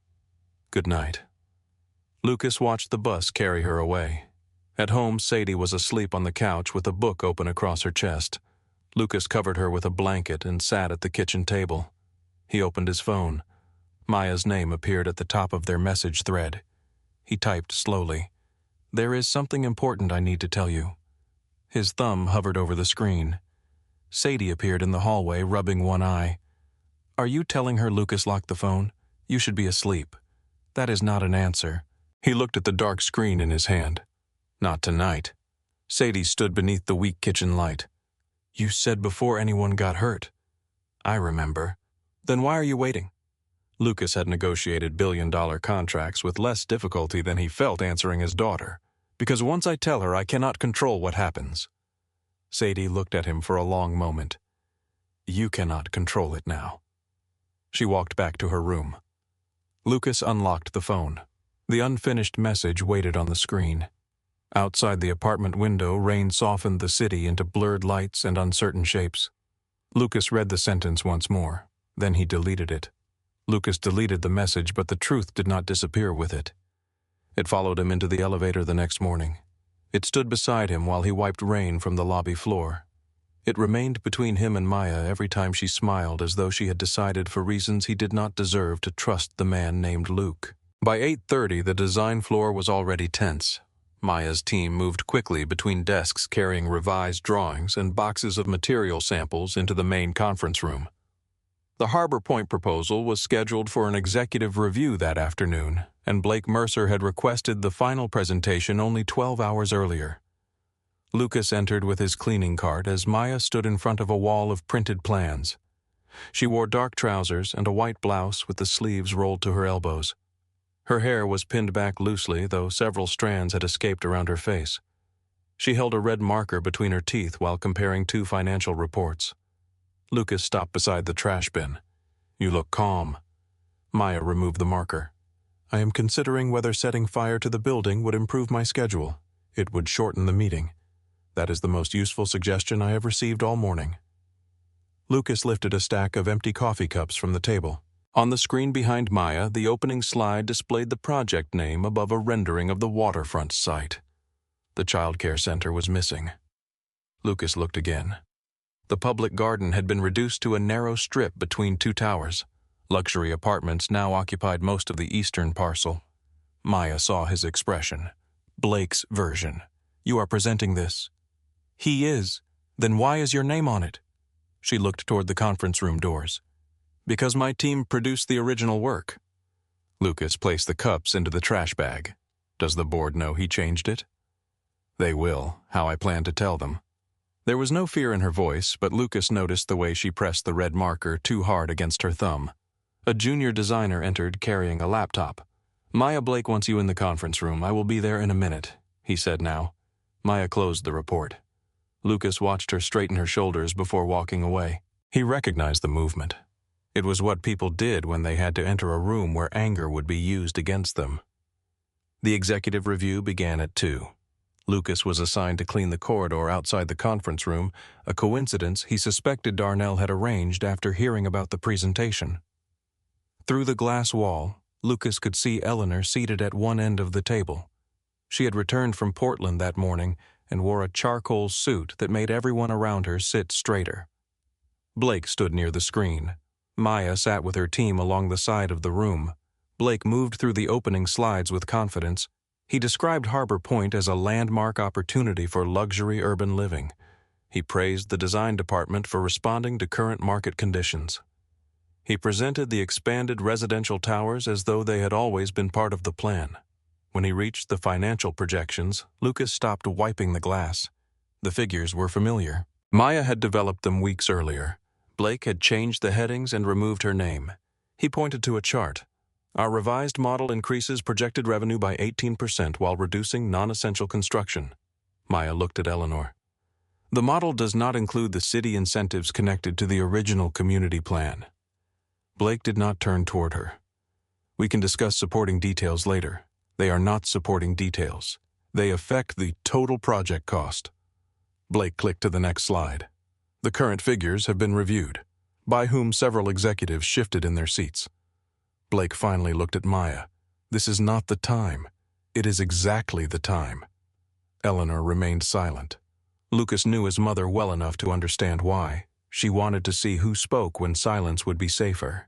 "Good night." Lucas watched the bus carry her away. At home, Sadie was asleep on the couch with a book open across her chest. Lucas covered her with a blanket and sat at the kitchen table. He opened his phone. Maya's name appeared at the top of their message thread. He typed slowly. "There is something important I need to tell you." His thumb hovered over the screen. Sadie appeared in the hallway, rubbing one eye. "Are you telling her Lucas locked the phone? You should be asleep." "That is not an answer." He looked at the dark screen in his hand. "Not tonight." Sadie stood beneath the weak kitchen light. "You said before anyone got hurt." "I remember." "Then why are you waiting?" Lucas had negotiated billion-dollar contracts with less difficulty than he felt answering his daughter. "Because once I tell her, I cannot control what happens." Sadie looked at him for a long moment. "You cannot control it now." She walked back to her room. Lucas unlocked the phone. The unfinished message waited on the screen. Outside the apartment window, rain softened the city into blurred lights and uncertain shapes. Lucas read the sentence once more. Then he deleted it. Lucas deleted the message, but the truth did not disappear with it. It followed him into the elevator the next morning. It stood beside him while he wiped rain from the lobby floor. It remained between him and Maya every time she smiled, as though she had decided for reasons he did not deserve to trust the man named Luke. By 8:30, the design floor was already tense. Maya's team moved quickly between desks carrying revised drawings and boxes of material samples into the main conference room. The Harbor Point proposal was scheduled for an executive review that afternoon, and Blake Mercer had requested the final presentation only 12 hours earlier. Lucas entered with his cleaning cart as Maya stood in front of a wall of printed plans. She wore dark trousers and a white blouse with the sleeves rolled to her elbows. Her hair was pinned back loosely, though several strands had escaped around her face. She held a red marker between her teeth while comparing two financial reports. Lucas stopped beside the trash bin. "You look calm." Maya removed the marker. "I am considering whether setting fire to the building would improve my schedule. It would shorten the meeting. That is the most useful suggestion I have received all morning." Lucas lifted a stack of empty coffee cups from the table. On the screen behind Maya, the opening slide displayed the project name above a rendering of the waterfront site. The child care center was missing. Lucas looked again. The public garden had been reduced to a narrow strip between two towers. Luxury apartments now occupied most of the eastern parcel. Maya saw his expression. "Blake's version. You are presenting this." "He is. Then why is your name on it?" She looked toward the conference room doors. "Because my team produced the original work." Lucas placed the cups into the trash bag. "Does the board know he changed it?" "They will. How I plan to tell them." There was no fear in her voice, but Lucas noticed the way she pressed the red marker too hard against her thumb. A junior designer entered carrying a laptop. "Maya Blake wants you in the conference room. I will be there in a minute," he said now. Maya closed the report. Lucas watched her straighten her shoulders before walking away. He recognized the movement. It was what people did when they had to enter a room where anger would be used against them. The executive review began at 2. Lucas was assigned to clean the corridor outside the conference room, a coincidence he suspected Darnell had arranged after hearing about the presentation. Through the glass wall, Lucas could see Eleanor seated at one end of the table. She had returned from Portland that morning and wore a charcoal suit that made everyone around her sit straighter. Blake stood near the screen. Maya sat with her team along the side of the room. Blake moved through the opening slides with confidence. He described Harbor Point as a landmark opportunity for luxury urban living. He praised the design department for responding to current market conditions. He presented the expanded residential towers as though they had always been part of the plan. When he reached the financial projections, Lucas stopped wiping the glass. The figures were familiar. Maya had developed them weeks earlier. Blake had changed the headings and removed her name. He pointed to a chart. Our revised model increases projected revenue by 18% while reducing non-essential construction. Maya looked at Eleanor. The model does not include the city incentives connected to the original community plan. Blake did not turn toward her. We can discuss supporting details later. They are not supporting details. They affect the total project cost. Blake clicked to the next slide. The current figures have been reviewed, by whom several executives shifted in their seats. Blake finally looked at Maya. This is not the time. It is exactly the time. Eleanor remained silent. Lucas knew his mother well enough to understand why. She wanted to see who spoke when silence would be safer.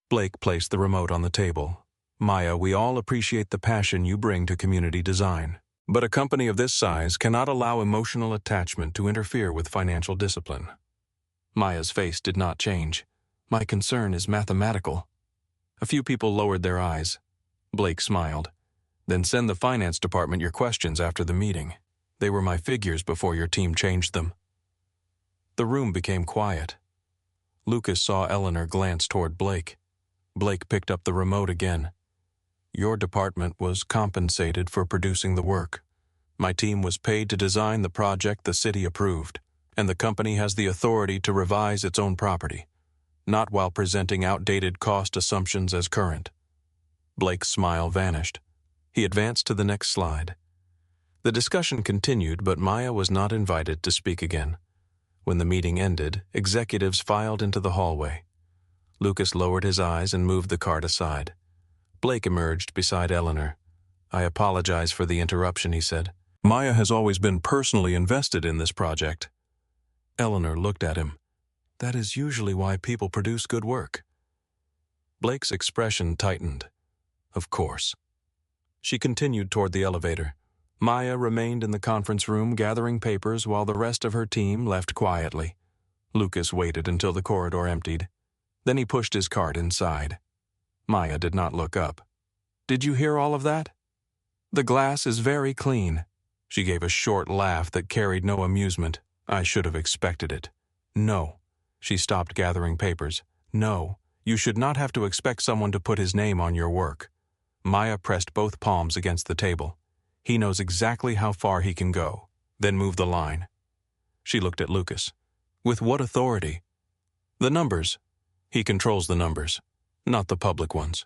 Blake placed the remote on the table. Maya, we all appreciate the passion you bring to community design. But a company of this size cannot allow emotional attachment to interfere with financial discipline. Maya's face did not change. My concern is mathematical. A few people lowered their eyes. Blake smiled. Then send the finance department your questions after the meeting. They were my figures before your team changed them." The room became quiet. Lucas saw Eleanor glance toward Blake. Blake picked up the remote again. "Your department was compensated for producing the work. My team was paid to design the project the city approved, and the company has the authority to revise its own property, not while presenting outdated cost assumptions as current." Blake's smile vanished. He advanced to the next slide. The discussion continued, but Maya was not invited to speak again. When the meeting ended, executives filed into the hallway. Lucas lowered his eyes and moved the cart aside. Blake emerged beside Eleanor. "I apologize for the interruption," he said. "Maya has always been personally invested in this project." Eleanor looked at him. "That is usually why people produce good work." Blake's expression tightened. "Of course." She continued toward the elevator. Maya remained in the conference room gathering papers while the rest of her team left quietly. Lucas waited until the corridor emptied. Then he pushed his cart inside. Maya did not look up. "Did you hear all of that?" "The glass is very clean." She gave a short laugh that carried no amusement. "I should have expected it." "No." She stopped gathering papers. "No, you should not have to expect someone to put his name on your work." Maya pressed both palms against the table. "He knows exactly how far he can go. Then move the line." She looked at Lucas. "With what authority?" "The numbers. He controls the numbers, not the public ones."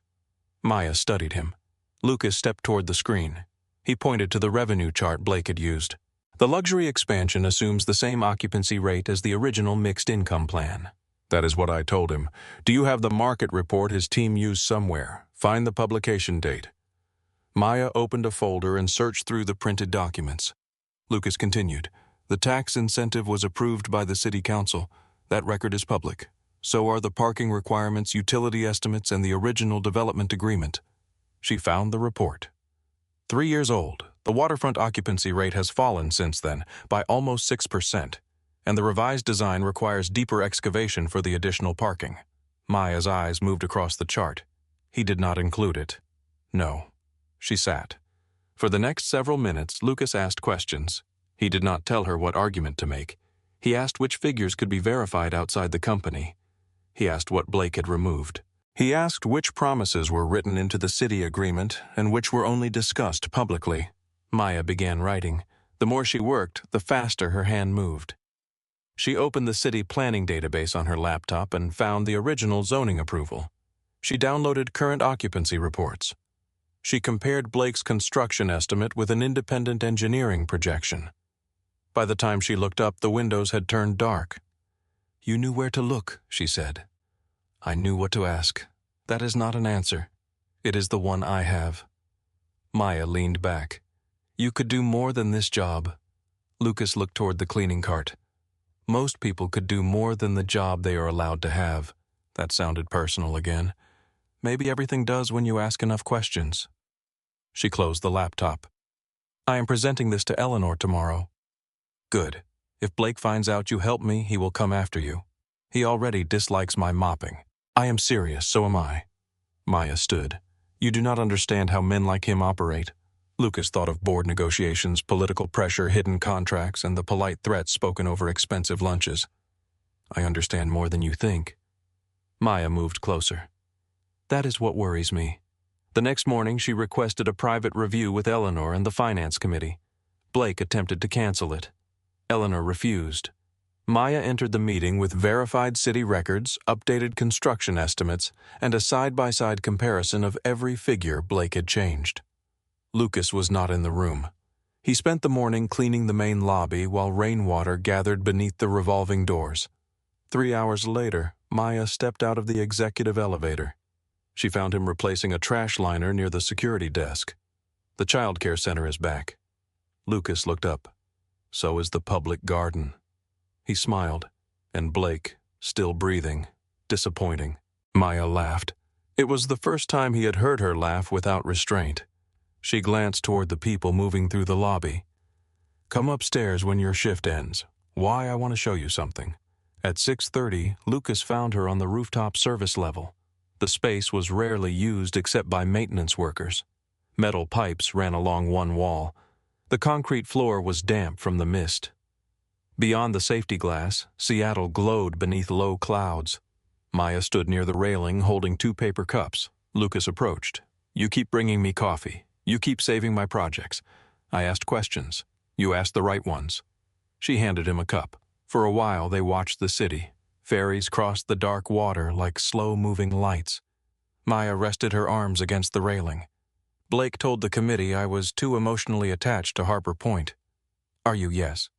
Maya studied him. Lucas stepped toward the screen. He pointed to the revenue chart Blake had used. "The luxury expansion assumes the same occupancy rate as the original mixed income plan." "That is what I told him. Do you have the market report his team used somewhere? Find the publication date." Maya opened a folder and searched through the printed documents. Lucas continued. "The tax incentive was approved by the city council. That record is public. So are the parking requirements, utility estimates, and the original development agreement." She found the report. 3 years old, the waterfront occupancy rate has fallen since then by almost 6%, and the revised design requires deeper excavation for the additional parking. Maya's eyes moved across the chart. He did not include it. "No." She sat. For the next several minutes, Lucas asked questions. He did not tell her what argument to make. He asked which figures could be verified outside the company. He asked what Blake had removed. He asked which promises were written into the city agreement and which were only discussed publicly. Maya began writing. The more she worked, the faster her hand moved. She opened the city planning database on her laptop and found the original zoning approval. She downloaded current occupancy reports. She compared Blake's construction estimate with an independent engineering projection. By the time she looked up, the windows had turned dark. "You knew where to look," she said. "I knew what to ask. That is not an answer. It is the one I have." Maya leaned back. "You could do more than this job." Lucas looked toward the cleaning cart. "Most people could do more than the job they are allowed to have." That sounded personal again. "Maybe everything does when you ask enough questions." She closed the laptop. "I am presenting this to Eleanor tomorrow." "Good. If Blake finds out you helped me, he will come after you. He already dislikes my mopping." "I am serious, so am I." Maya stood. "You do not understand how men like him operate." Lucas thought of board negotiations, political pressure, hidden contracts, and the polite threats spoken over expensive lunches. "I understand more than you think." Maya moved closer. "That is what worries me." The next morning, she requested a private review with Eleanor and the finance committee. Blake attempted to cancel it. Eleanor refused. Maya entered the meeting with verified city records, updated construction estimates, and a side-by-side comparison of every figure Blake had changed. Lucas was not in the room. He spent the morning cleaning the main lobby while rainwater gathered beneath the revolving doors. 3 hours later, Maya stepped out of the executive elevator. She found him replacing a trash liner near the security desk. "The child care center is back." Lucas looked up. "So is the public garden." He smiled, and Blake, still breathing, disappointing. Maya laughed. It was the first time he had heard her laugh without restraint. She glanced toward the people moving through the lobby. "Come upstairs when your shift ends. Why, I want to show you something." At 6:30, Lucas found her on the rooftop service level. The space was rarely used except by maintenance workers. Metal pipes ran along one wall. The concrete floor was damp from the mist. Beyond the safety glass, Seattle glowed beneath low clouds. Maya stood near the railing holding 2 paper cups. Lucas approached. "You keep bringing me coffee. You keep saving my projects. I asked questions. You asked the right ones." She handed him a cup. For a while they watched the city. Ferries crossed the dark water like slow-moving lights. Maya rested her arms against the railing. "Blake told the committee I was too emotionally attached to Harbor Point." "Are you?" "Yes."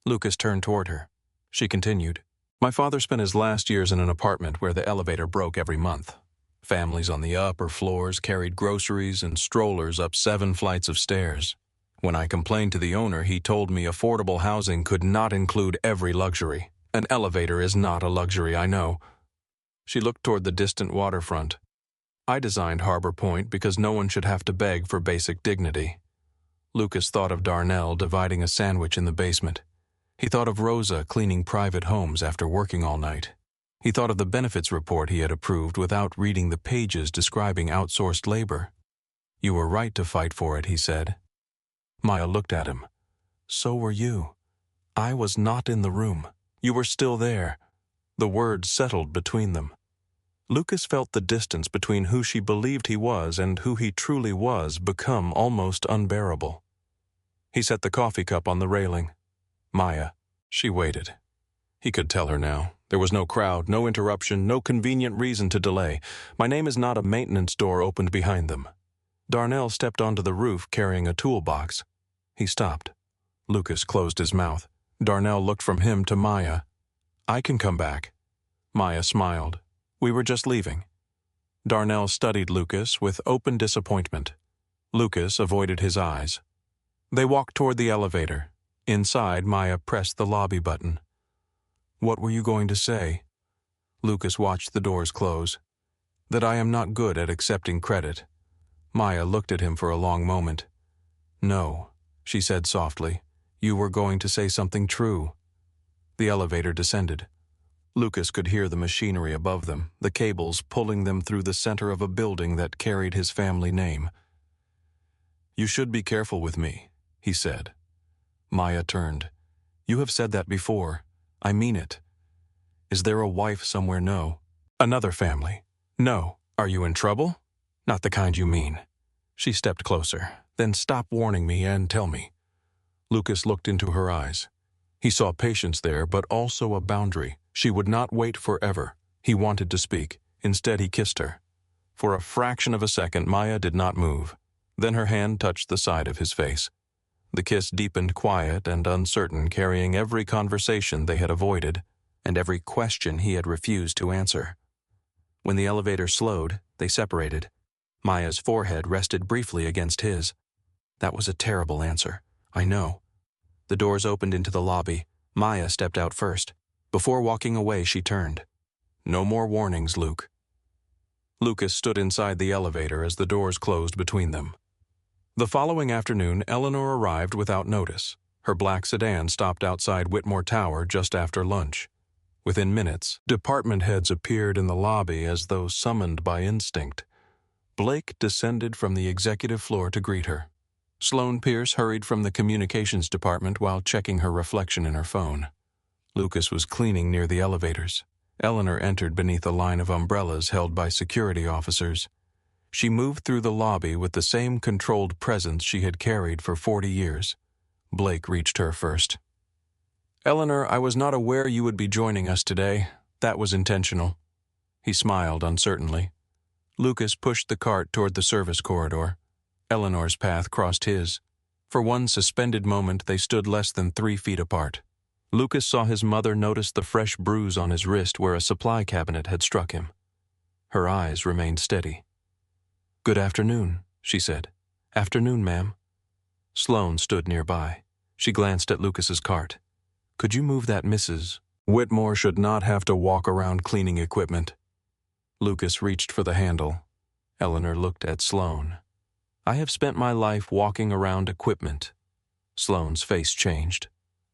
Lucas turned toward her. She continued, "My father spent his last years in an apartment where the elevator broke every month. Families on the upper floors carried groceries and strollers up 7 flights of stairs. When I complained to the owner, he told me affordable housing could not include every luxury. An elevator is not a luxury, I know." She looked toward the distant waterfront. "I designed Harbor Point because no one should have to beg for basic dignity." Lucas thought of Darnell dividing a sandwich in the basement. He thought of Rosa cleaning private homes after working all night. He thought of the benefits report he had approved without reading the pages describing outsourced labor. "You were right to fight for it," he said. Maya looked at him. "So were you. I was not in the room. You were still there." The words settled between them. Lucas felt the distance between who she believed he was and who he truly was become almost unbearable. He set the coffee cup on the railing. "Maya." She waited. He could tell her now. There was no crowd, no interruption, no convenient reason to delay. My name is not a maintenance door opened behind them. Darnell stepped onto the roof carrying a toolbox. He stopped. Lucas closed his mouth. Darnell looked from him to Maya. "I can come back." Maya smiled. "We were just leaving." Darnell studied Lucas with open disappointment. Lucas avoided his eyes. They walked toward the elevator. Inside, Maya pressed the lobby button. "What were you going to say?" Lucas watched the doors close. "That I am not good at accepting credit." Maya looked at him for a long moment. "No," she said softly. "You were going to say something true." The elevator descended. Lucas could hear the machinery above them, the cables pulling them through the center of a building that carried his family name. "You should be careful with me," he said. Maya turned. "You have said that before. I mean it. Is there a wife somewhere? No. Another family? No. Are you in trouble? Not the kind you mean." She stepped closer. "Then stop warning me and tell me." Lucas looked into her eyes. He saw patience there, but also a boundary. She would not wait forever. He wanted to speak. Instead, he kissed her. For a fraction of a second, Maya did not move. Then her hand touched the side of his face. The kiss deepened, quiet and uncertain, carrying every conversation they had avoided and every question he had refused to answer. When the elevator slowed, they separated. Maya's forehead rested briefly against his. "That was a terrible answer. I know." The doors opened into the lobby. Maya stepped out first. Before walking away, she turned. "No more warnings, Luke." Lucas stood inside the elevator as the doors closed between them. The following afternoon, Eleanor arrived without notice. Her black sedan stopped outside Whitmore Tower just after lunch. Within minutes, department heads appeared in the lobby as though summoned by instinct. Blake descended from the executive floor to greet her. Sloane Pierce hurried from the communications department while checking her reflection in her phone. Lucas was cleaning near the elevators. Eleanor entered beneath a line of umbrellas held by security officers. She moved through the lobby with the same controlled presence she had carried for 40 years. Blake reached her first. "Eleanor, I was not aware you would be joining us today. That was intentional." He smiled uncertainly. Lucas pushed the cart toward the service corridor. Eleanor's path crossed his. For one suspended moment, they stood less than 3 feet apart. Lucas saw his mother notice the fresh bruise on his wrist where a supply cabinet had struck him. Her eyes remained steady. "Good afternoon," she said. "Afternoon, ma'am." Sloane stood nearby. She glanced at Lucas's cart. "Could you move that Mrs. Whitmore should not have to walk around cleaning equipment." Lucas reached for the handle. Eleanor looked at Sloane. "I have spent my life walking around equipment." Sloane's face changed.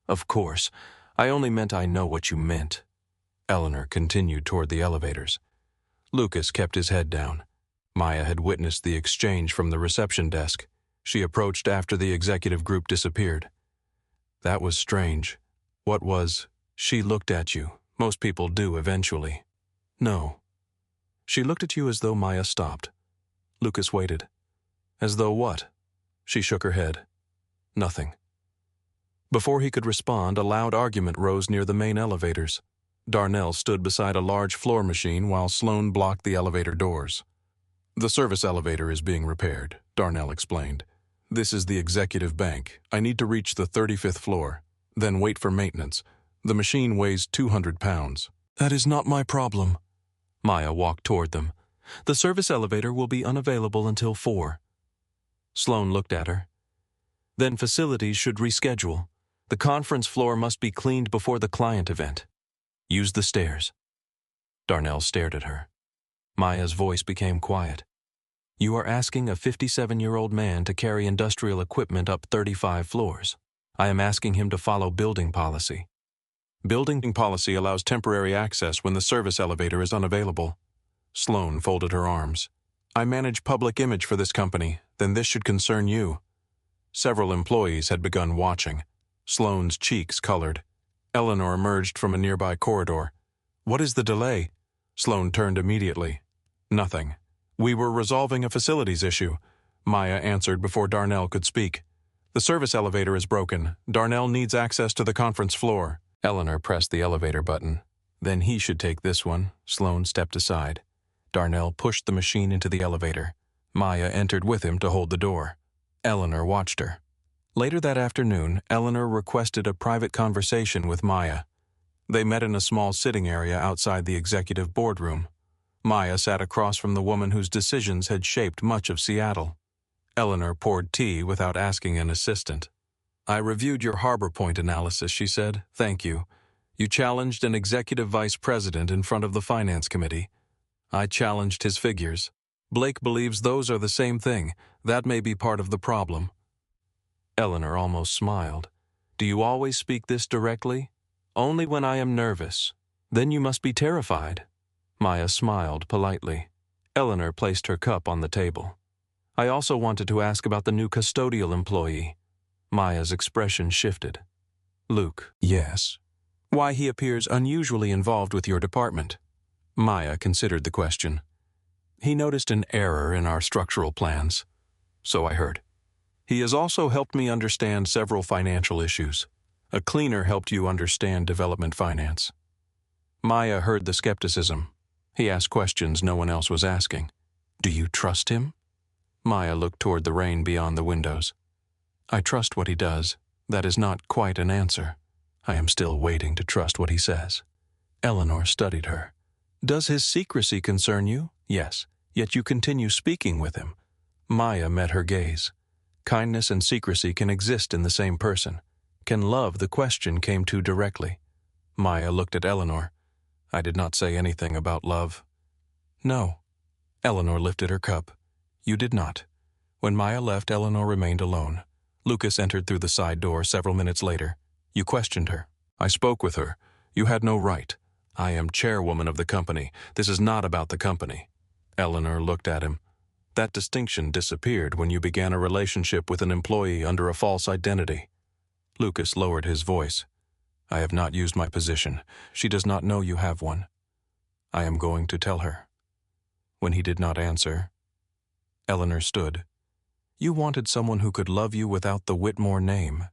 "Of course. I only meant I know what you meant." Eleanor continued toward the elevators. Lucas kept his head down. Maya had witnessed the exchange from the reception desk. She approached after the executive group disappeared. That was strange. What was, she looked at you. Most people do eventually. No. She looked at you as though Maya stopped. Lucas waited. As though what? She shook her head. Nothing. Before he could respond, a loud argument rose near the main elevators. Darnell stood beside a large floor machine while Sloan blocked the elevator doors. The service elevator is being repaired, Darnell explained. This is the executive bank. I need to reach the 35th floor, then wait for maintenance. The machine weighs 200 pounds. That is not my problem. Maya walked toward them. The service elevator will be unavailable until 4. Sloan looked at her. Then facilities should reschedule. The conference floor must be cleaned before the client event. Use the stairs. Darnell stared at her. Maya's voice became quiet. You are asking a 57-year-old man to carry industrial equipment up 35 floors. I am asking him to follow building policy. Building policy allows temporary access when the service elevator is unavailable. Sloan folded her arms. I manage public image for this company, then this should concern you. Several employees had begun watching. Sloan's cheeks colored. Eleanor emerged from a nearby corridor. What is the delay? Sloan turned immediately. Nothing. We were resolving a facilities issue, Maya answered before Darnell could speak. The service elevator is broken. Darnell needs access to the conference floor. Eleanor pressed the elevator button. Then he should take this one. Sloan stepped aside. Darnell pushed the machine into the elevator. Maya entered with him to hold the door. Eleanor watched her. Later that afternoon, Eleanor requested a private conversation with Maya. They met in a small sitting area outside the executive boardroom. Maya sat across from the woman whose decisions had shaped much of Seattle. Eleanor poured tea without asking an assistant. I reviewed your Harbor Point analysis, she said. Thank you. You challenged an executive vice president in front of the finance committee. I challenged his figures. Blake believes those are the same thing. That may be part of the problem. Eleanor almost smiled. Do you always speak this directly? Only when I am nervous. Then you must be terrified. Maya smiled politely. Eleanor placed her cup on the table. I also wanted to ask about the new custodial employee. Maya's expression shifted. Luke. Yes. Why he appears unusually involved with your department. Maya considered the question. He noticed an error in our structural plans. So I heard. He has also helped me understand several financial issues. A cleaner helped you understand development finance. Maya heard the skepticism. He asked questions no one else was asking. Do you trust him? Maya looked toward the rain beyond the windows. I trust what he does. That is not quite an answer. I am still waiting to trust what he says. Eleanor studied her. Does his secrecy concern you? Yes, yet you continue speaking with him. Maya met her gaze. Kindness and secrecy can exist in the same person. Can love the question came too directly. Maya looked at Eleanor. I did not say anything about love. No. Eleanor lifted her cup. You did not. When Maya left, Eleanor remained alone. Lucas entered through the side door several minutes later. You questioned her. I spoke with her. You had no right. I am chairwoman of the company. This is not about the company. Eleanor looked at him. That distinction disappeared when you began a relationship with an employee under a false identity. Lucas lowered his voice. I have not used my position. She does not know you have one. I am going to tell her. When he did not answer, Eleanor stood. You wanted someone who could love you without the Whitmore name.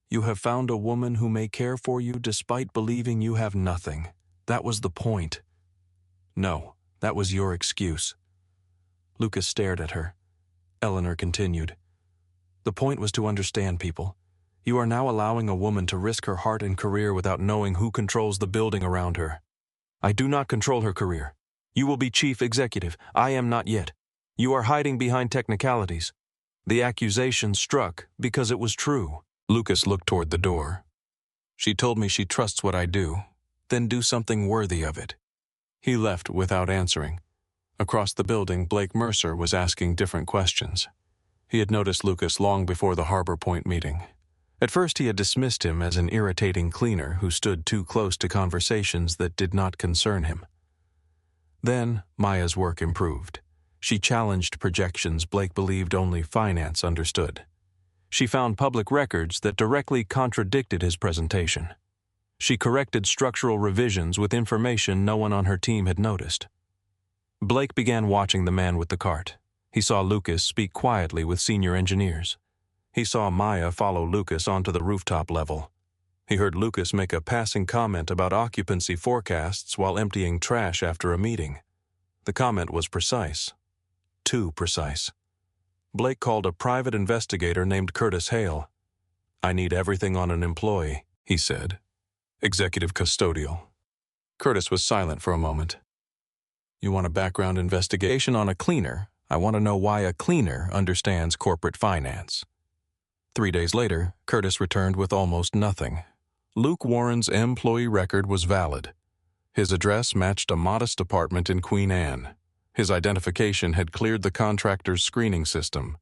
You have found a woman who may care for you despite believing you have nothing. That was the point. No, that was your excuse. Lucas stared at her. Eleanor continued. The point was to understand people. You are now allowing a woman to risk her heart and career without knowing who controls the building around her. I do not control her career. You will be chief executive. I am not yet. You are hiding behind technicalities. The accusation struck because it was true. Lucas looked toward the door. She told me she trusts what I do. Then do something worthy of it. He left without answering. Across the building, Blake Mercer was asking different questions. He had noticed Lucas long before the Harbor Point meeting. At first he had dismissed him as an irritating cleaner who stood too close to conversations that did not concern him. Then Maya's work improved. She challenged projections Blake believed only finance understood. She found public records that directly contradicted his presentation. She corrected structural revisions with information no one on her team had noticed. Blake began watching the man with the cart. He saw Lucas speak quietly with senior engineers. He saw Maya follow Lucas onto the rooftop level. He heard Lucas make a passing comment about occupancy forecasts while emptying trash after a meeting. The comment was precise. Too precise. Blake called a private investigator named Curtis Hale. "I need everything on an employee," he said. "Executive custodial." Curtis was silent for a moment. "You want a background investigation on a cleaner? I want to know why a cleaner understands corporate finance." 3 days later, Curtis returned with almost nothing. Luke Warren's employee record was valid. His address matched a modest apartment in Queen Anne. His identification had cleared the contractor's screening system,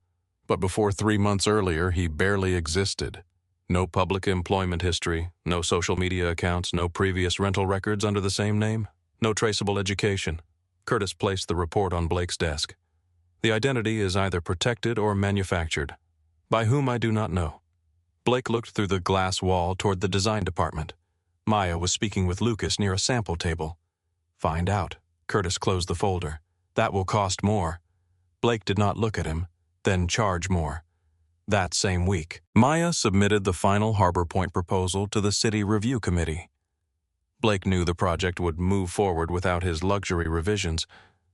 but before 3 months earlier he barely existed. No public employment history, no social media accounts, no previous rental records under the same name, no traceable education. Curtis placed the report on Blake's desk. "The identity is either protected or manufactured. By whom I do not know." Blake looked through the glass wall toward the design department. Maya was speaking with Lucas near a sample table. "Find out." Curtis closed the folder. "That will cost more." Blake did not look at him, then charge more. That same week, Maya submitted the final Harbor Point proposal to the City Review Committee. Blake knew the project would move forward without his luxury revisions.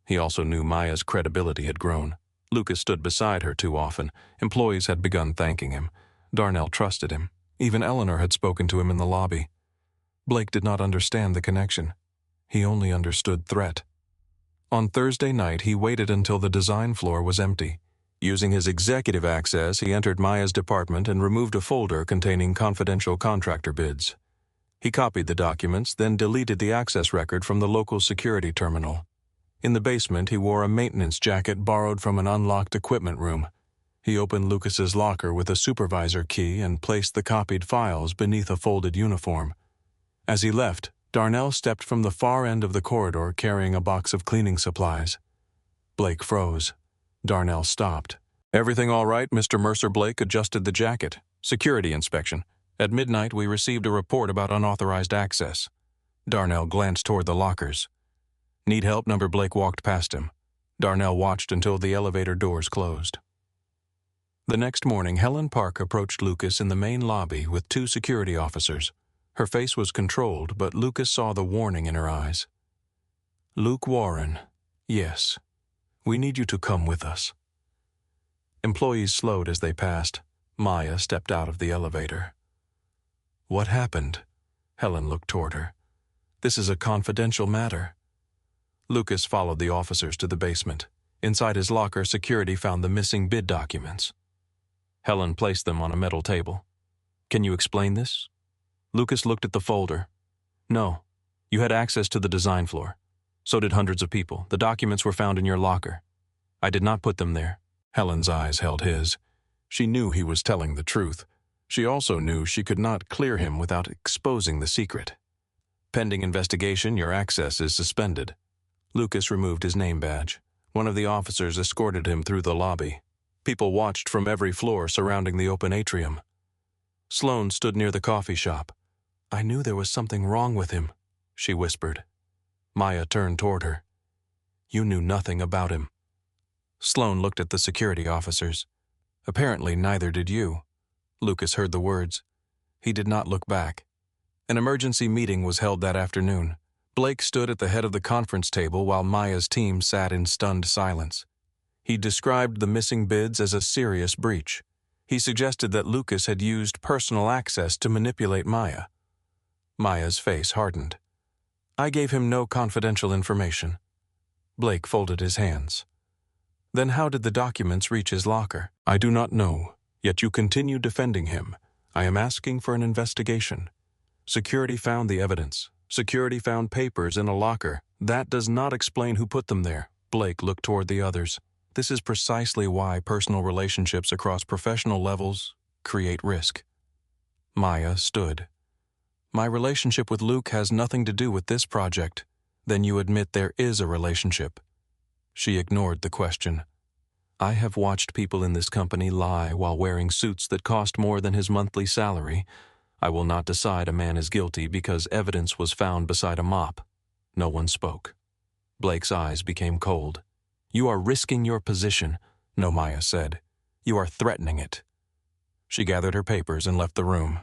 He also knew Maya's credibility had grown. Lucas stood beside her too often. Employees had begun thanking him. Darnell trusted him. Even Eleanor had spoken to him in the lobby. Blake did not understand the connection. He only understood threat. On Thursday night, he waited until the design floor was empty. Using his executive access, he entered Maya's department and removed a folder containing confidential contractor bids. He copied the documents, then deleted the access record from the local security terminal. In the basement, he wore a maintenance jacket borrowed from an unlocked equipment room. He opened Lucas's locker with a supervisor key and placed the copied files beneath a folded uniform. As he left, Darnell stepped from the far end of the corridor carrying a box of cleaning supplies. Blake froze. Darnell stopped. "Everything all right?" Mr. Mercer. Blake adjusted the jacket. "Security inspection. At midnight, we received a report about unauthorized access." Darnell glanced toward the lockers. "Need help?" Blake walked past him. Darnell watched until the elevator doors closed. The next morning, Helen Park approached Lucas in the main lobby with 2 security officers. Her face was controlled, but Lucas saw the warning in her eyes. "Luke Warren, yes. We need you to come with us." Employees slowed as they passed. Maya stepped out of the elevator. "What happened?" Helen looked toward her. "This is a confidential matter." Lucas followed the officers to the basement. Inside his locker, security found the missing bid documents. Helen placed them on a metal table. "Can you explain this?" Lucas looked at the folder. "No. You had access to the design floor. So did hundreds of people. The documents were found in your locker. I did not put them there." Helen's eyes held his. She knew he was telling the truth. She also knew she could not clear him without exposing the secret. "Pending investigation, your access is suspended." Lucas removed his name badge. One of the officers escorted him through the lobby. People watched from every floor surrounding the open atrium. Sloane stood near the coffee shop. "I knew there was something wrong with him," she whispered. Maya turned toward her. "You knew nothing about him." Sloane looked at the security officers. "Apparently neither did you." Lucas heard the words. He did not look back. An emergency meeting was held that afternoon. Blake stood at the head of the conference table while Maya's team sat in stunned silence. He described the missing bids as a serious breach. He suggested that Lucas had used personal access to manipulate Maya. Maya's face hardened. "I gave him no confidential information." Blake folded his hands. "Then how did the documents reach his locker?" "I do not know, yet you continue defending him. I am asking for an investigation. Security found the evidence. Security found papers in a locker. That does not explain who put them there." Blake looked toward the others. "This is precisely why personal relationships across professional levels create risk." Maya stood. "My relationship with Luke has nothing to do with this project." "Then you admit there is a relationship." She ignored the question. I have watched people in this company lie while wearing suits that cost more than his monthly salary. I will not decide a man is guilty because evidence was found beside a mop. No one spoke. Blake's eyes became cold. You are risking your position, no, Maya said. You are threatening it. She gathered her papers and left the room.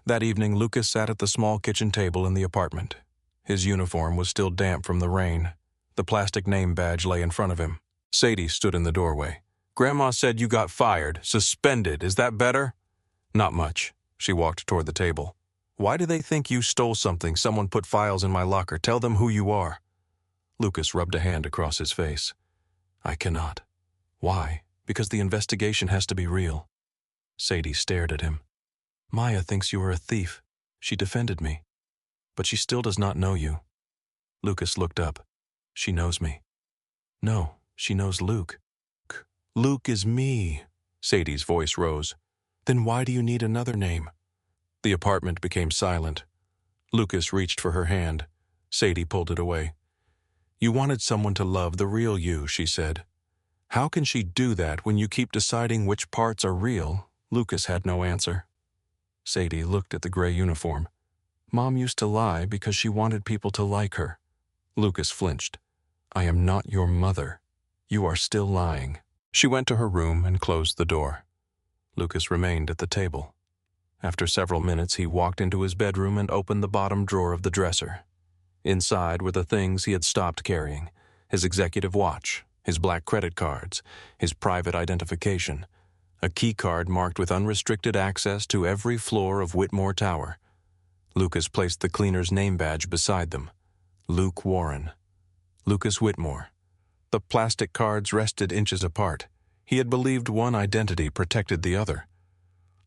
That evening, Lucas sat at the small kitchen table in the apartment. His uniform was still damp from the rain. The plastic name badge lay in front of him. Sadie stood in the doorway. Grandma said you got fired, suspended. Is that better? Not much. She walked toward the table. Why do they think you stole something? Someone put files in my locker. Tell them who you are. Lucas rubbed a hand across his face. I cannot. Why? Because the investigation has to be real. Sadie stared at him. Maya thinks you are a thief. She defended me. But she still does not know you. Lucas looked up. She knows me. No, she knows Luke. Luke is me. Sadie's voice rose. Then why do you need another name? The apartment became silent. Lucas reached for her hand. Sadie pulled it away. You wanted someone to love the real you, she said. How can she do that when you keep deciding which parts are real? Lucas had no answer. Sadie looked at the gray uniform. Mom used to lie because she wanted people to like her. Lucas flinched. I am not your mother. You are still lying. She went to her room and closed the door. Lucas remained at the table. After several minutes, he walked into his bedroom and opened the bottom drawer of the dresser. Inside were the things he had stopped carrying: his executive watch, his black credit cards, his private identification, a key card marked with unrestricted access to every floor of Whitmore Tower. Lucas placed the cleaner's name badge beside them. Luke Warren. Lucas Whitmore. The plastic cards rested inches apart. He had believed one identity protected the other.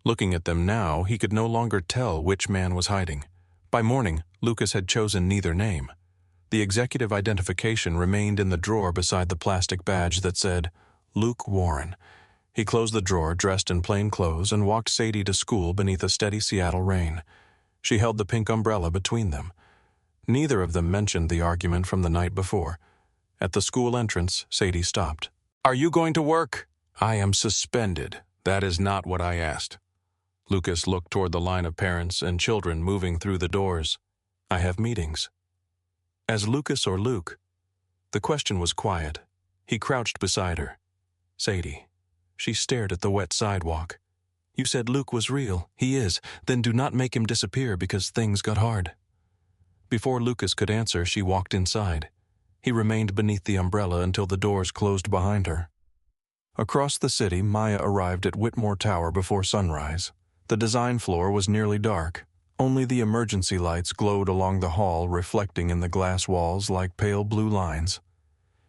Looking at them now, he could no longer tell which man was hiding. By morning, Lucas had chosen neither name. The executive identification remained in the drawer beside the plastic badge that said, Luke Warren. He closed the drawer, dressed in plain clothes, and walked Sadie to school beneath a steady Seattle rain. She held the pink umbrella between them. Neither of them mentioned the argument from the night before. At the school entrance, Sadie stopped. Are you going to work? I am suspended. That is not what I asked. Lucas looked toward the line of parents and children moving through the doors. I have meetings. As Lucas or Luke? The question was quiet. He crouched beside her. Sadie. She stared at the wet sidewalk. You said Luke was real. He is. Then do not make him disappear because things got hard. Before Lucas could answer, she walked inside. He remained beneath the umbrella until the doors closed behind her. Across the city, Maya arrived at Whitmore Tower before sunrise. The design floor was nearly dark. Only the emergency lights glowed along the hall, reflecting in the glass walls like pale blue lines.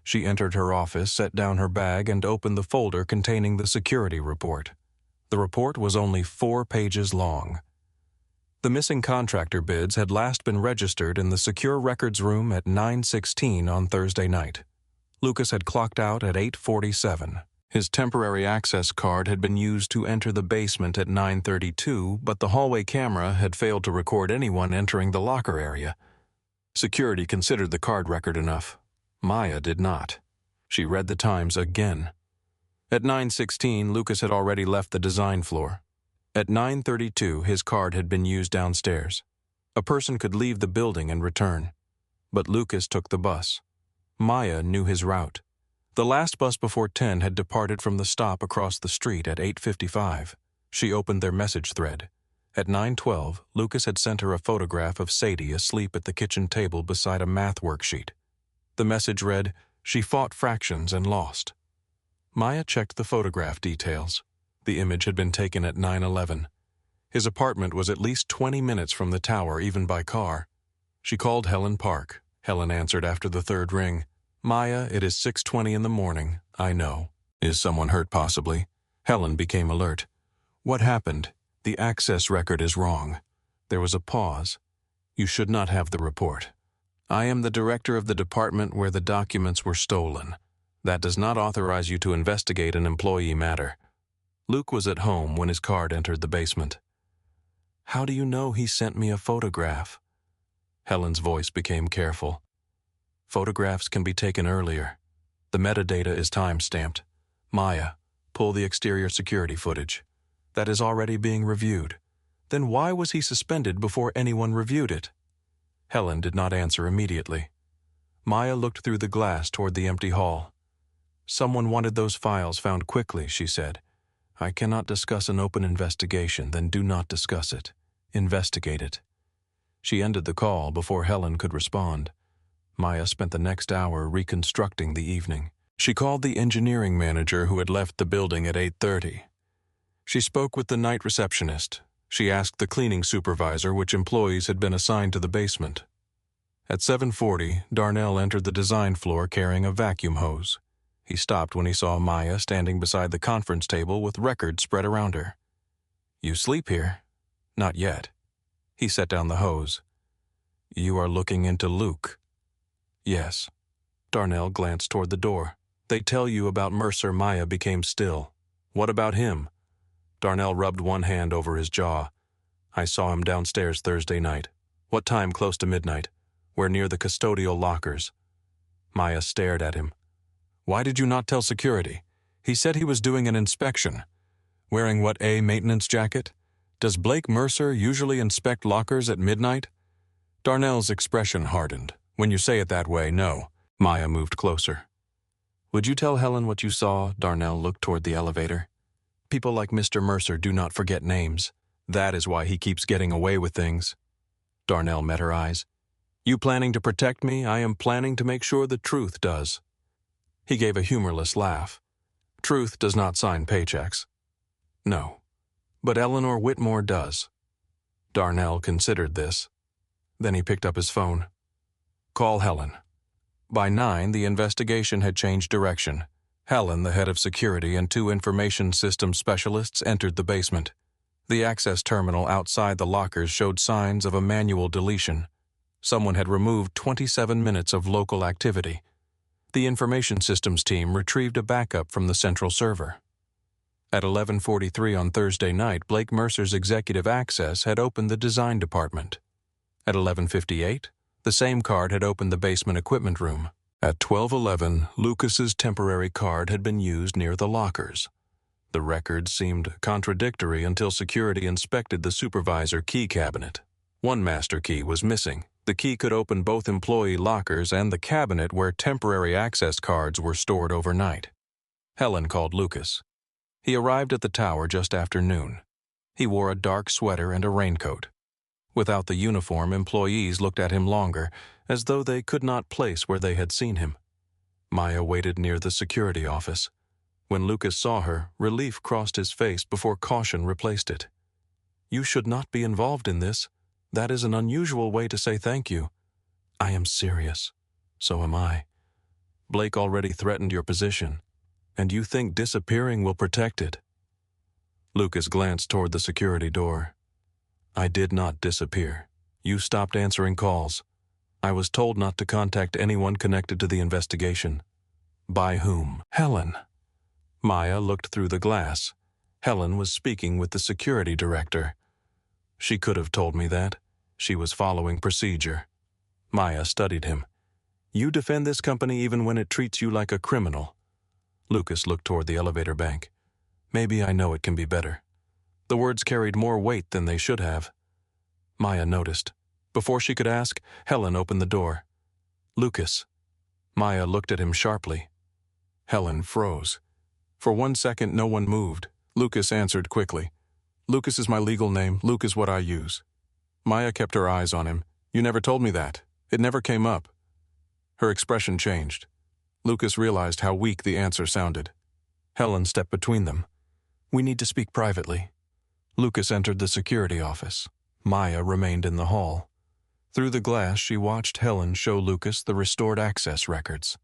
She entered her office, set down her bag, and opened the folder containing the security report. The report was only 4 pages long. The missing contractor bids had last been registered in the secure records room at 9:16 on Thursday night. Lucas had clocked out at 8:47. His temporary access card had been used to enter the basement at 9:32, but the hallway camera had failed to record anyone entering the locker area. Security considered the card record enough. Maya did not. She read the times again. At 9:16, Lucas had already left the design floor. At 9:32, his card had been used downstairs. A person could leave the building and return. But Lucas took the bus. Maya knew his route. The last bus before 10 had departed from the stop across the street at 8:55. She opened their message thread. At 9:12, Lucas had sent her a photograph of Sadie asleep at the kitchen table beside a math worksheet. The message read, "She fought fractions and lost." Maya checked the photograph details. The image had been taken at 9:11. His apartment was at least 20 minutes from the tower, even by car. She called Helen Park. Helen answered after the third ring. Maya, it is 6:20 in the morning. I know. Is someone hurt possibly? Helen became alert. What happened? The access record is wrong. There was a pause. You should not have the report. I am the director of the department where the documents were stolen. That does not authorize you to investigate an employee matter. Luke was at home when his card entered the basement. How do you know he sent me a photograph? Helen's voice became careful. Photographs can be taken earlier. The metadata is time-stamped. Maya, pull the exterior security footage. That is already being reviewed. Then why was he suspended before anyone reviewed it? Helen did not answer immediately. Maya looked through the glass toward the empty hall. Someone wanted those files found quickly, she said. I cannot discuss an open investigation, then do not discuss it. Investigate it. She ended the call before Helen could respond. Maya spent the next hour reconstructing the evening. She called the engineering manager who had left the building at 8:30. She spoke with the night receptionist. She asked the cleaning supervisor which employees had been assigned to the basement. At 7:40, Darnell entered the design floor carrying a vacuum hose. He stopped when he saw Maya standing beside the conference table with records spread around her. You sleep here? Not yet. He set down the hose. You are looking into Luke? Yes. Darnell glanced toward the door. They tell you about Mercer. Maya became still. What about him? Darnell rubbed one hand over his jaw. I saw him downstairs Thursday night. What time? Close to midnight. We're near the custodial lockers. Maya stared at him. Why did you not tell security? He said he was doing an inspection. Wearing what, a maintenance jacket? Does Blake Mercer usually inspect lockers at midnight? Darnell's expression hardened. When you say it that way, no. Maya moved closer. Would you tell Helen what you saw? Darnell looked toward the elevator. People like Mr. Mercer do not forget names. That is why he keeps getting away with things. Darnell met her eyes. You planning to protect me? I am planning to make sure the truth does. He gave a humorless laugh. Truth does not sign paychecks. No. But Eleanor Whitmore does. Darnell considered this. Then he picked up his phone. Call Helen. By 9, the investigation had changed direction. Helen, the head of security, and 2 information systems specialists entered the basement. The access terminal outside the lockers showed signs of a manual deletion. Someone had removed 27 minutes of local activity. The information systems team retrieved a backup from the central server. At 11:43 on Thursday night, Blake Mercer's executive access had opened the design department. At 11:58, the same card had opened the basement equipment room. At 12:11, Lucas's temporary card had been used near the lockers. The records seemed contradictory until security inspected the supervisor key cabinet. One master key was missing. The key could open both employee lockers and the cabinet where temporary access cards were stored overnight. Helen called Lucas. He arrived at the tower just after noon. He wore a dark sweater and a raincoat. Without the uniform, employees looked at him longer, as though they could not place where they had seen him. Maya waited near the security office. When Lucas saw her, relief crossed his face before caution replaced it. You should not be involved in this. That is an unusual way to say thank you. I am serious. So am I. Blake already threatened your position, and you think disappearing will protect it. Lucas glanced toward the security door. I did not disappear. You stopped answering calls. I was told not to contact anyone connected to the investigation. By whom? Helen. Maya looked through the glass. Helen was speaking with the security director. She could have told me that. She was following procedure. Maya studied him. You defend this company even when it treats you like a criminal. Lucas looked toward the elevator bank. Maybe I know it can be better. The words carried more weight than they should have. Maya noticed. Before she could ask, Helen opened the door. Lucas. Maya looked at him sharply. Helen froze. For 1 second, no one moved. Lucas answered quickly. Lucas is my legal name. Luke is what I use. Maya kept her eyes on him. You never told me that. It never came up. Her expression changed. Lucas realized how weak the answer sounded. Helen stepped between them. We need to speak privately. Lucas entered the security office. Maya remained in the hall. Through the glass, she watched Helen show Lucas the restored access records.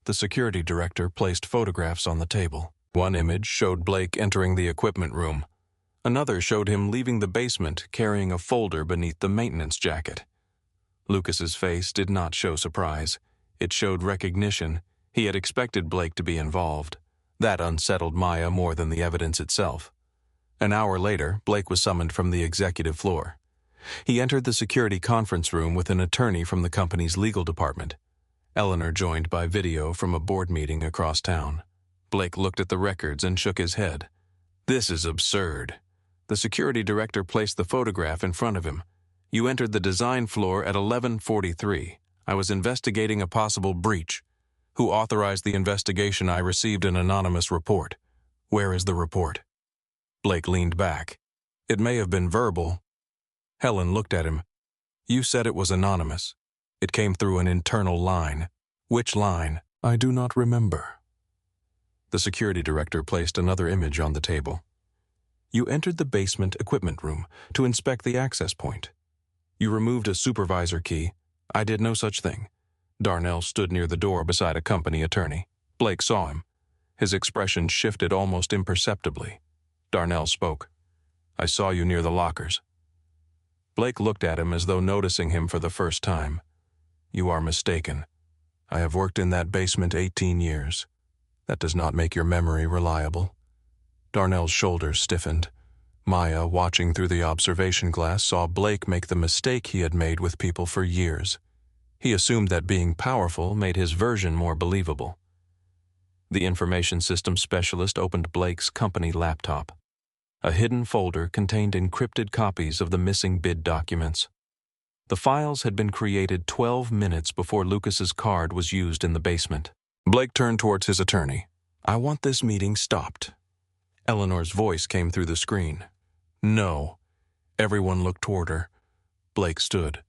The security director placed photographs on the table. One image showed Blake entering the equipment room. Another showed him leaving the basement carrying a folder beneath the maintenance jacket. Lucas's face did not show surprise. It showed recognition. He had expected Blake to be involved. That unsettled Maya more than the evidence itself. An hour later, Blake was summoned from the executive floor. He entered the security conference room with an attorney from the company's legal department. Eleanor joined by video from a board meeting across town. Blake looked at the records and shook his head. This is absurd. The security director placed the photograph in front of him. You entered the design floor at 11:43. I was investigating a possible breach. Who authorized the investigation? I received an anonymous report. Where is the report? Blake leaned back. It may have been verbal. Helen looked at him. You said it was anonymous. It came through an internal line. Which line? I do not remember. The security director placed another image on the table. You entered the basement equipment room to inspect the access point. You removed a supervisor key. I did no such thing. Darnell stood near the door beside a company attorney. Blake saw him. His expression shifted almost imperceptibly. Darnell spoke. I saw you near the lockers. Blake looked at him as though noticing him for the first time. You are mistaken. I have worked in that basement 18 years. That does not make your memory reliable. Darnell's shoulders stiffened. Maya, watching through the observation glass, saw Blake make the mistake he had made with people for years. He assumed that being powerful made his version more believable. The information systems specialist opened Blake's company laptop. A hidden folder contained encrypted copies of the missing bid documents. The files had been created 12 minutes before Lucas's card was used in the basement. Blake turned towards his attorney. I want this meeting stopped. Eleanor's voice came through the screen. No. Everyone looked toward her. Blake stood.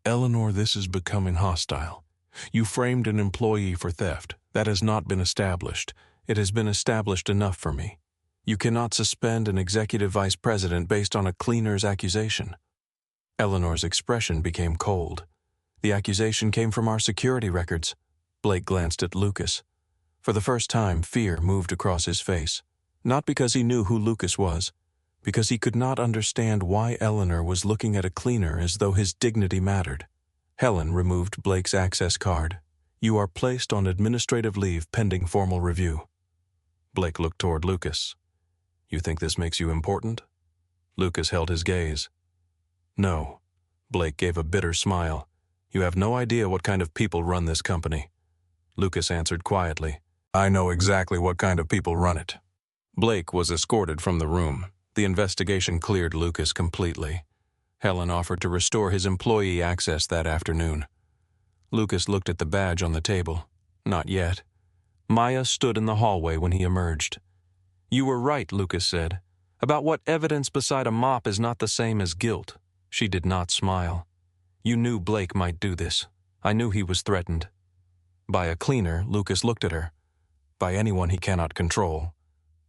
Eleanor, this is becoming hostile. You framed an employee for theft. That has not been established. It has been established enough for me. You cannot suspend an executive vice president based on a cleaner's accusation. Eleanor's expression became cold. The accusation came from our security records. Blake glanced at Lucas. For the first time, fear moved across his face. Not because he knew who Lucas was, because he could not understand why Eleanor was looking at a cleaner as though his dignity mattered. Helen removed Blake's access card. You are placed on administrative leave pending formal review. Blake looked toward Lucas. You think this makes you important? Lucas held his gaze. No. Blake gave a bitter smile. You have no idea what kind of people run this company. Lucas answered quietly. I know exactly what kind of people run it. Blake was escorted from the room. The investigation cleared Lucas completely. Helen offered to restore his employee access that afternoon. Lucas looked at the badge on the table. Not yet. Maya stood in the hallway when he emerged. You were right, Lucas said, about what evidence beside a mop is not the same as guilt. She did not smile. You knew Blake might do this. I knew he was threatened. By a cleaner, Lucas looked at her. By anyone he cannot control.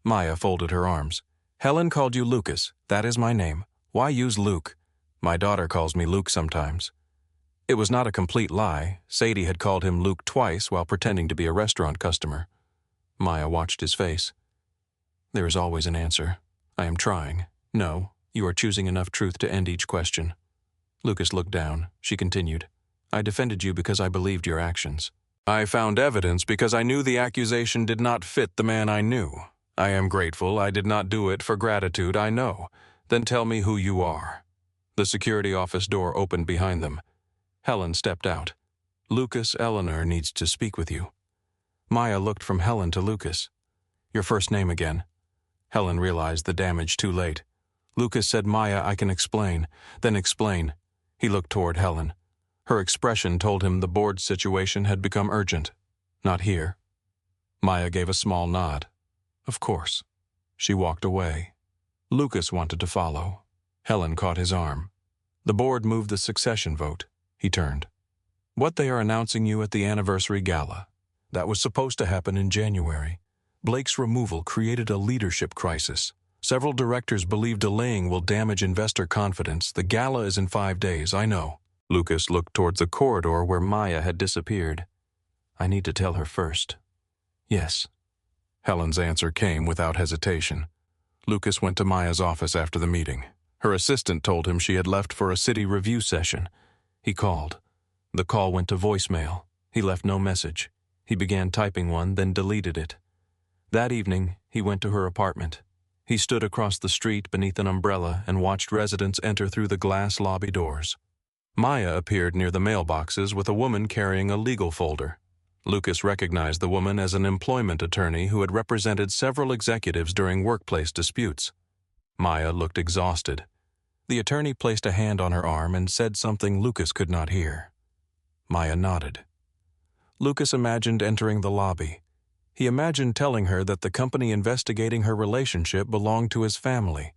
Maya folded her arms. Helen called you Lucas. That is my name. Why use Luke? My daughter calls me Luke sometimes. It was not a complete lie. Sadie had called him Luke twice while pretending to be a restaurant customer. Maya watched his face. There is always an answer. I am trying. No, you are choosing enough truth to end each question. Lucas looked down. She continued. I defended you because I believed your actions. I found evidence because I knew the accusation did not fit the man I knew. I am grateful I did not do it for gratitude, I know. Then tell me who you are. The security office door opened behind them. Helen stepped out. Lucas, Eleanor needs to speak with you. Maya looked from Helen to Lucas. Your first name again. Helen realized the damage too late. Lucas said, Maya, I can explain. Then explain. He looked toward Helen. Her expression told him the board situation had become urgent. Not here. Maya gave a small nod. Of course. She walked away. Lucas wanted to follow. Helen caught his arm. The board moved the succession vote. He turned. What they are announcing you at the anniversary gala. That was supposed to happen in January. Blake's removal created a leadership crisis. Several directors believe delaying will damage investor confidence. The gala is in 5 days, I know. Lucas looked towards the corridor where Maya had disappeared. I need to tell her first. Yes. Helen's answer came without hesitation. Lucas went to Maya's office after the meeting. Her assistant told him she had left for a city review session. He called. The call went to voicemail. He left no message. He began typing one, then deleted it. That evening, he went to her apartment. He stood across the street beneath an umbrella and watched residents enter through the glass lobby doors. Maya appeared near the mailboxes with a woman carrying a legal folder. Lucas recognized the woman as an employment attorney who had represented several executives during workplace disputes. Maya looked exhausted. The attorney placed a hand on her arm and said something Lucas could not hear. Maya nodded. Lucas imagined entering the lobby. He imagined telling her that the company investigating her relationship belonged to his family.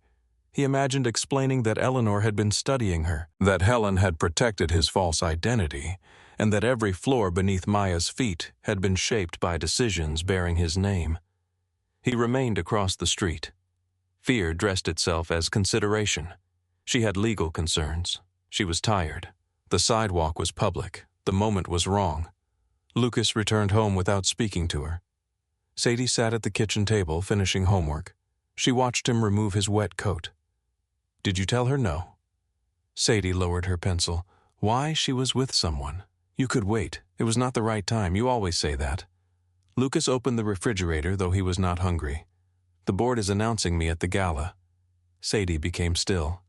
He imagined explaining that Eleanor had been studying her, that Helen had protected his false identity, and that every floor beneath Maya's feet had been shaped by decisions bearing his name. He remained across the street. Fear dressed itself as consideration. She had legal concerns. She was tired. The sidewalk was public. The moment was wrong. Lucas returned home without speaking to her. Sadie sat at the kitchen table finishing homework. She watched him remove his wet coat. "Did you tell her no?" Sadie lowered her pencil. "Why, she was with someone. You could wait. It was not the right time. You always say that." Lucas opened the refrigerator, though he was not hungry. "The board is announcing me at the gala." Sadie became still.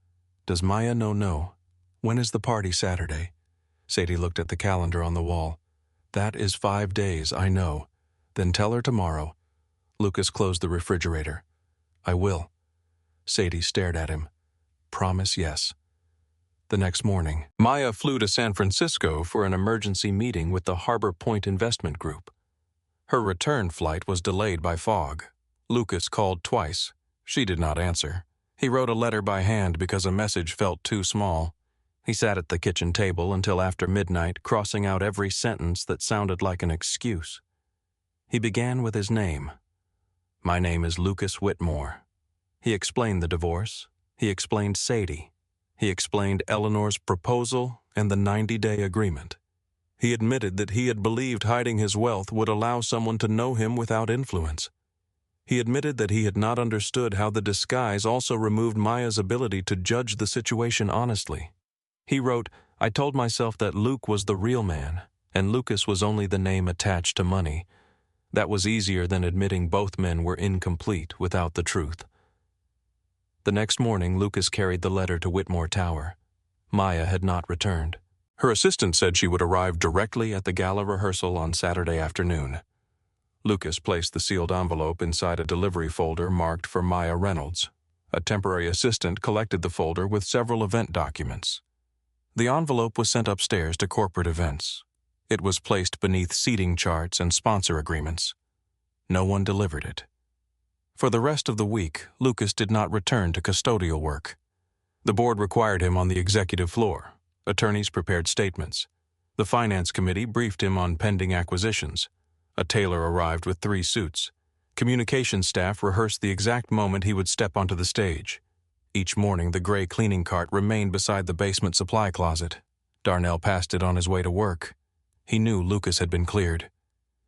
"Does Maya know no? When is the party Saturday?" Sadie looked at the calendar on the wall. "That is 5 days, I know. Then tell her tomorrow." Lucas closed the refrigerator. "I will." Sadie stared at him. "Promise, yes." The next morning, Maya flew to San Francisco for an emergency meeting with the Harbor Point Investment Group. Her return flight was delayed by fog. Lucas called twice. She did not answer. He wrote a letter by hand because a message felt too small. He sat at the kitchen table until after midnight, crossing out every sentence that sounded like an excuse. He began with his name. "My name is Lucas Whitmore." He explained the divorce. He explained Sadie. He explained Eleanor's proposal and the 90-day agreement. He admitted that he had believed hiding his wealth would allow someone to know him without influence. He admitted that he had not understood how the disguise also removed Maya's ability to judge the situation honestly. He wrote, "I told myself that Luke was the real man, and Lucas was only the name attached to money. That was easier than admitting both men were incomplete without the truth." The next morning, Lucas carried the letter to Whitmore Tower. Maya had not returned. Her assistant said she would arrive directly at the gala rehearsal on Saturday afternoon. Lucas placed the sealed envelope inside a delivery folder marked for Maya Reynolds. A temporary assistant collected the folder with several event documents. The envelope was sent upstairs to corporate events. It was placed beneath seating charts and sponsor agreements. No one delivered it. For the rest of the week, Lucas did not return to custodial work. The board required him on the executive floor. Attorneys prepared statements. The finance committee briefed him on pending acquisitions. A tailor arrived with 3 suits. Communications staff rehearsed the exact moment he would step onto the stage. Each morning, the gray cleaning cart remained beside the basement supply closet. Darnell passed it on his way to work. He knew Lucas had been cleared.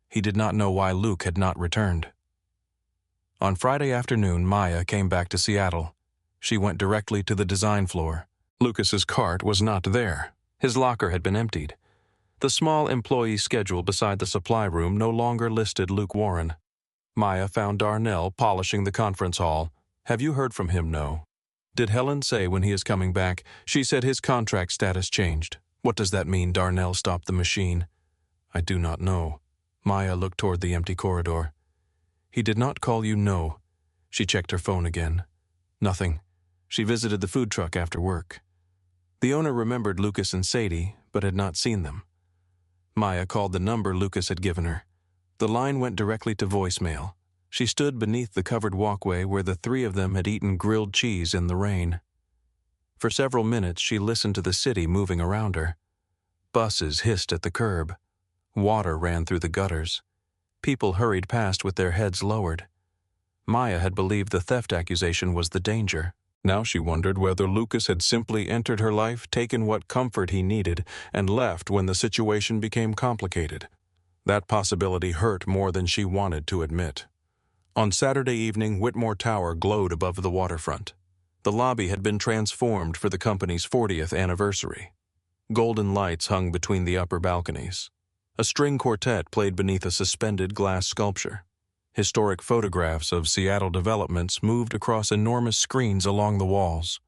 He did not know why Luke had not returned. On Friday afternoon, Maya came back to Seattle. She went directly to the design floor. Lucas's cart was not there. His locker had been emptied. The small employee schedule beside the supply room no longer listed Luke Warren. Maya found Darnell polishing the conference hall. "Have you heard from him, no?" "Did Helen say when he is coming back?" "She said his contract status changed." "What does that mean?" Darnell stopped the machine. "I do not know." Maya looked toward the empty corridor. "He did not call you, no." She checked her phone again. "Nothing. She visited the food truck after work." The owner remembered Lucas and Sadie, but had not seen them. Maya called the number Lucas had given her. The line went directly to voicemail. She stood beneath the covered walkway where the 3 of them had eaten grilled cheese in the rain. For several minutes, she listened to the city moving around her. Buses hissed at the curb. Water ran through the gutters. People hurried past with their heads lowered. Maya had believed the theft accusation was the danger. Now she wondered whether Lucas had simply entered her life, taken what comfort he needed, and left when the situation became complicated. That possibility hurt more than she wanted to admit. On Saturday evening, Whitmore Tower glowed above the waterfront. The lobby had been transformed for the company's 40th anniversary. Golden lights hung between the upper balconies. A string quartet played beneath a suspended glass sculpture. Historic photographs of Seattle developments moved across enormous screens along the walls.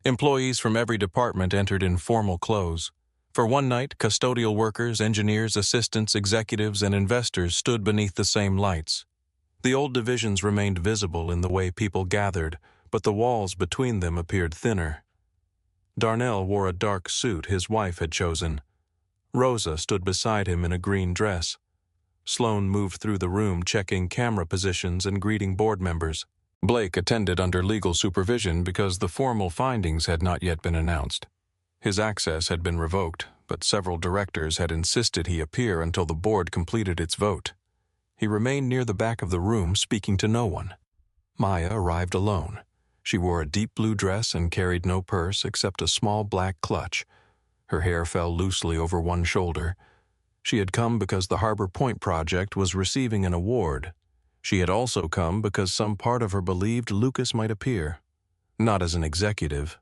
Employees from every department entered in formal clothes. For one night, custodial workers, engineers, assistants, executives, and investors stood beneath the same lights. The old divisions remained visible in the way people gathered, but the walls between them appeared thinner. Darnell wore a dark suit his wife had chosen. Rosa stood beside him in a green dress. Sloan moved through the room, checking camera positions and greeting board members. Blake attended under legal supervision because the formal findings had not yet been announced. His access had been revoked, but several directors had insisted he appear until the board completed its vote. He remained near the back of the room, speaking to no one. Maya arrived alone. She wore a deep blue dress and carried no purse except a small black clutch. Her hair fell loosely over one shoulder. She had come because the Harbor Point project was receiving an award. She had also come because some part of her believed Lucas might appear. Not as an executive,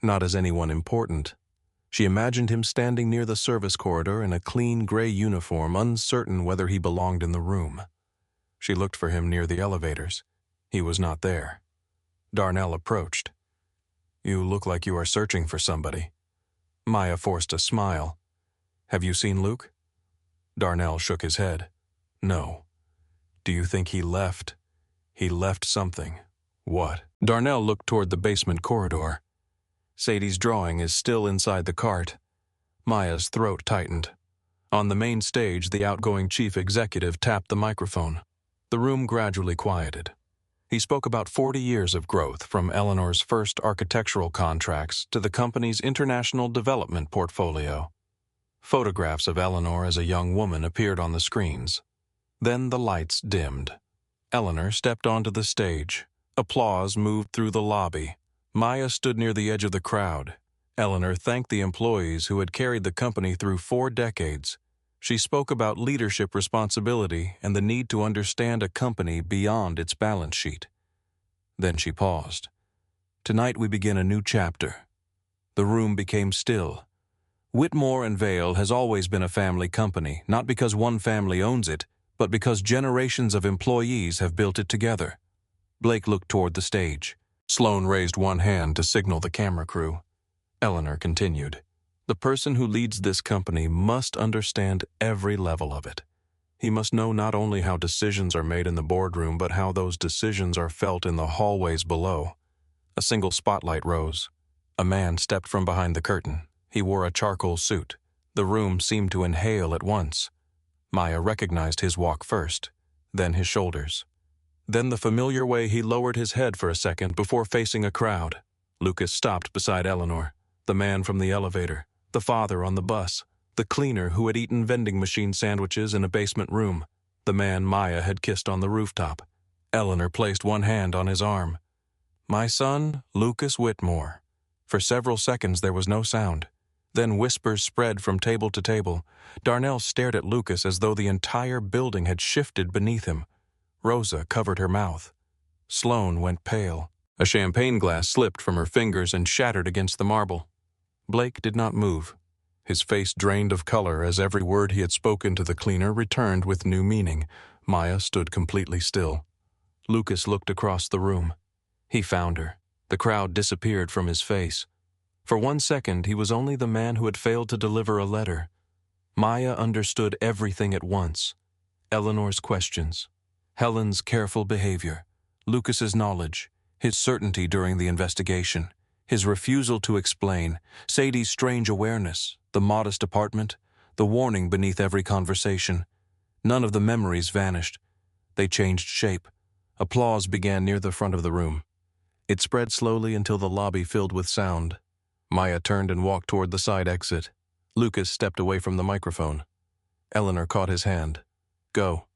not as anyone important. She imagined him standing near the service corridor in a clean gray uniform, uncertain whether he belonged in the room. She looked for him near the elevators. He was not there. Darnell approached. "You look like you are searching for somebody." Maya forced a smile. "Have you seen Luke?" Darnell shook his head. "No." "Do you think he left?" "He left something." "What?" Darnell looked toward the basement corridor. "Sadie's drawing is still inside the cart." Maya's throat tightened. On the main stage, the outgoing chief executive tapped the microphone. The room gradually quieted. He spoke about 40 years of growth, from Eleanor's first architectural contracts to the company's international development portfolio. Photographs of Eleanor as a young woman appeared on the screens. Then the lights dimmed. Eleanor stepped onto the stage. Applause moved through the lobby. Maya stood near the edge of the crowd. Eleanor thanked the employees who had carried the company through 4 decades. She spoke about leadership responsibility and the need to understand a company beyond its balance sheet. Then she paused. "Tonight we begin a new chapter." The room became still. Whitmore and Vale has always been a family company, not because one family owns it, but because generations of employees have built it together. Blake looked toward the stage. Sloan raised one hand to signal the camera crew. Eleanor continued. "The person who leads this company must understand every level of it. He must know not only how decisions are made in the boardroom, but how those decisions are felt in the hallways below." A single spotlight rose. A man stepped from behind the curtain. He wore a charcoal suit. The room seemed to inhale at once. Maya recognized his walk first, then his shoulders. Then the familiar way he lowered his head for a second before facing a crowd. Lucas stopped beside Eleanor, the man from the elevator, the father on the bus, the cleaner who had eaten vending machine sandwiches in a basement room, the man Maya had kissed on the rooftop. Eleanor placed one hand on his arm. "My son, Lucas Whitmore." For several seconds there was no sound. Then whispers spread from table to table. Darnell stared at Lucas as though the entire building had shifted beneath him. Rosa covered her mouth. Sloan went pale. A champagne glass slipped from her fingers and shattered against the marble. Blake did not move. His face drained of color as every word he had spoken to the cleaner returned with new meaning. Maya stood completely still. Lucas looked across the room. He found her. The crowd disappeared from his face. For 1 second, he was only the man who had failed to deliver a letter. Maya understood everything at once. Eleanor's questions, Helen's careful behavior, Lucas's knowledge, his certainty during the investigation, his refusal to explain, Sadie's strange awareness, the modest apartment, the warning beneath every conversation. None of the memories vanished. They changed shape. Applause began near the front of the room. It spread slowly until the lobby filled with sound. Maya turned and walked toward the side exit. Lucas stepped away from the microphone. Eleanor caught his hand. "Go."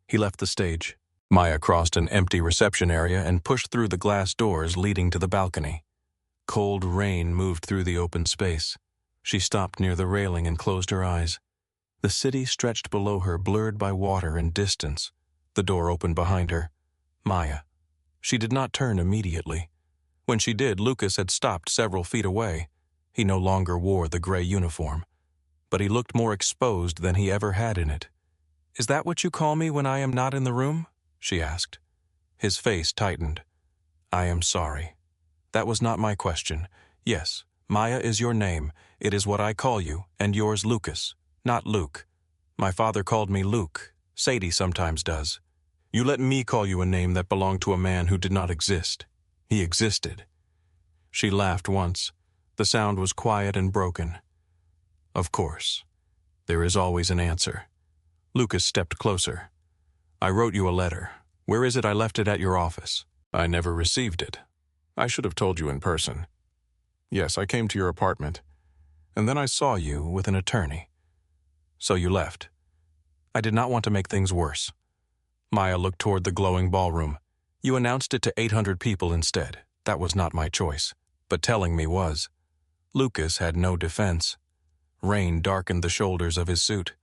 He left the stage. Maya crossed an empty reception area and pushed through the glass doors leading to the balcony. Cold rain moved through the open space. She stopped near the railing and closed her eyes. The city stretched below her, blurred by water and distance. The door opened behind her. Maya. She did not turn immediately. When she did, Lucas had stopped several feet away. He no longer wore the gray uniform, but he looked more exposed than he ever had in it. "Is that what you call me when I am not in the room?" she asked. His face tightened. "I am sorry. That was not my question. Yes, Maya is your name. It is what I call you, and yours Lucas, not Luke. My father called me Luke. Sadie sometimes does. You let me call you a name that belonged to a man who did not exist. He existed." She laughed once. The sound was quiet and broken. "Of course. There is always an answer." Lucas stepped closer. "I wrote you a letter. Where is it? I left it at your office." "I never received it. I should have told you in person. Yes, I came to your apartment, and then I saw you with an attorney. So you left." "I did not want to make things worse." Maya looked toward the glowing ballroom. "You announced it to 800 people instead. That was not my choice, but telling me was." Lucas had no defense. Rain darkened the shoulders of his suit.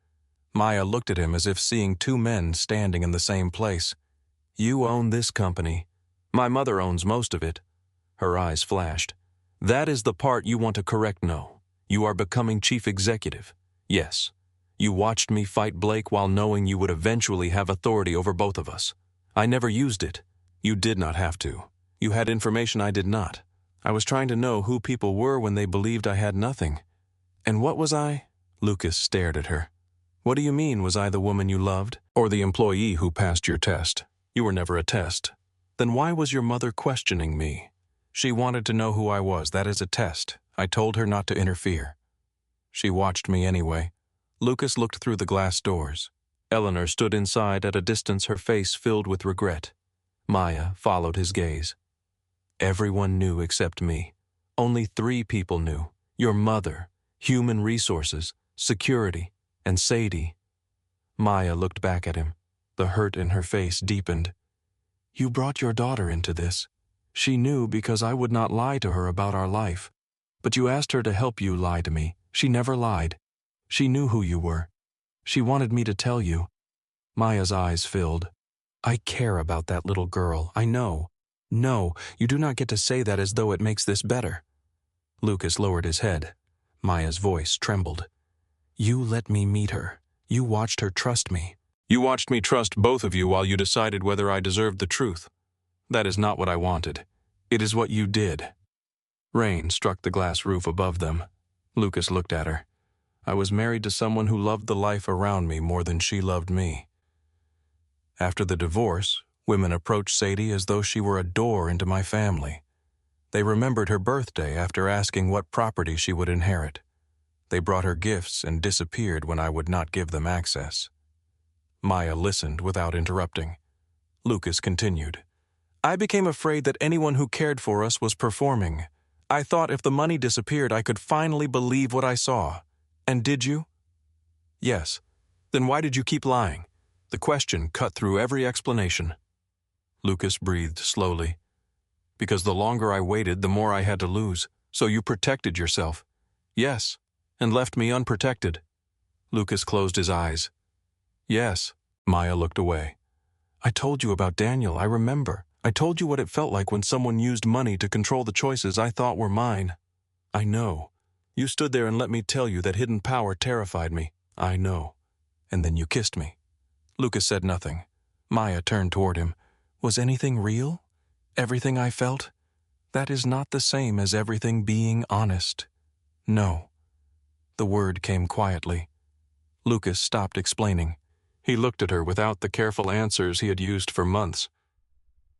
Maya looked at him as if seeing two men standing in the same place. "You own this company. My mother owns most of it." Her eyes flashed. "That is the part you want to correct. No. You are becoming chief executive. Yes. You watched me fight Blake while knowing you would eventually have authority over both of us. I never used it. You did not have to. You had information I did not. I was trying to know who people were when they believed I had nothing. And what was I?" Lucas stared at her. "What do you mean, was I the woman you loved? Or the employee who passed your test? You were never a test. Then why was your mother questioning me? She wanted to know who I was. That is a test. I told her not to interfere. She watched me anyway." Lucas looked through the glass doors. Eleanor stood inside at a distance, her face filled with regret. Maya followed his gaze. "Everyone knew except me. Only 3 people knew. Your mother, human resources, security, and Sadie." Maya looked back at him. The hurt in her face deepened. "You brought your daughter into this. She knew because I would not lie to her about our life. But you asked her to help you lie to me. She never lied. She knew who you were. She wanted me to tell you." Maya's eyes filled. "I care about that little girl. I know. No, you do not get to say that as though it makes this better." Lucas lowered his head. Maya's voice trembled. "You let me meet her. You watched her trust me. You watched me trust both of you while you decided whether I deserved the truth. That is not what I wanted. It is what you did." Rain struck the glass roof above them. Lucas looked at her. "I was married to someone who loved the life around me more than she loved me." After the divorce, women approached Sadie as though she were a door into my family. They remembered her birthday after asking what property she would inherit. They brought her gifts and disappeared when I would not give them access. Maya listened without interrupting. Lucas continued. "I became afraid that anyone who cared for us was performing. I thought if the money disappeared, I could finally believe what I saw. And did you?" "Yes." "Then why did you keep lying?" The question cut through every explanation. Lucas breathed slowly. "Because the longer I waited, the more I had to lose. So you protected yourself." "Yes, and left me unprotected." Lucas closed his eyes. "Yes." Maya looked away. "I told you about Daniel, I remember. I told you what it felt like when someone used money to control the choices I thought were mine. I know. You stood there and let me tell you that hidden power terrified me. I know. And then you kissed me." Lucas said nothing. Maya turned toward him. "Was anything real? Everything I felt? That is not the same as everything being honest." "No." The word came quietly. Lucas stopped explaining. He looked at her without the careful answers he had used for months.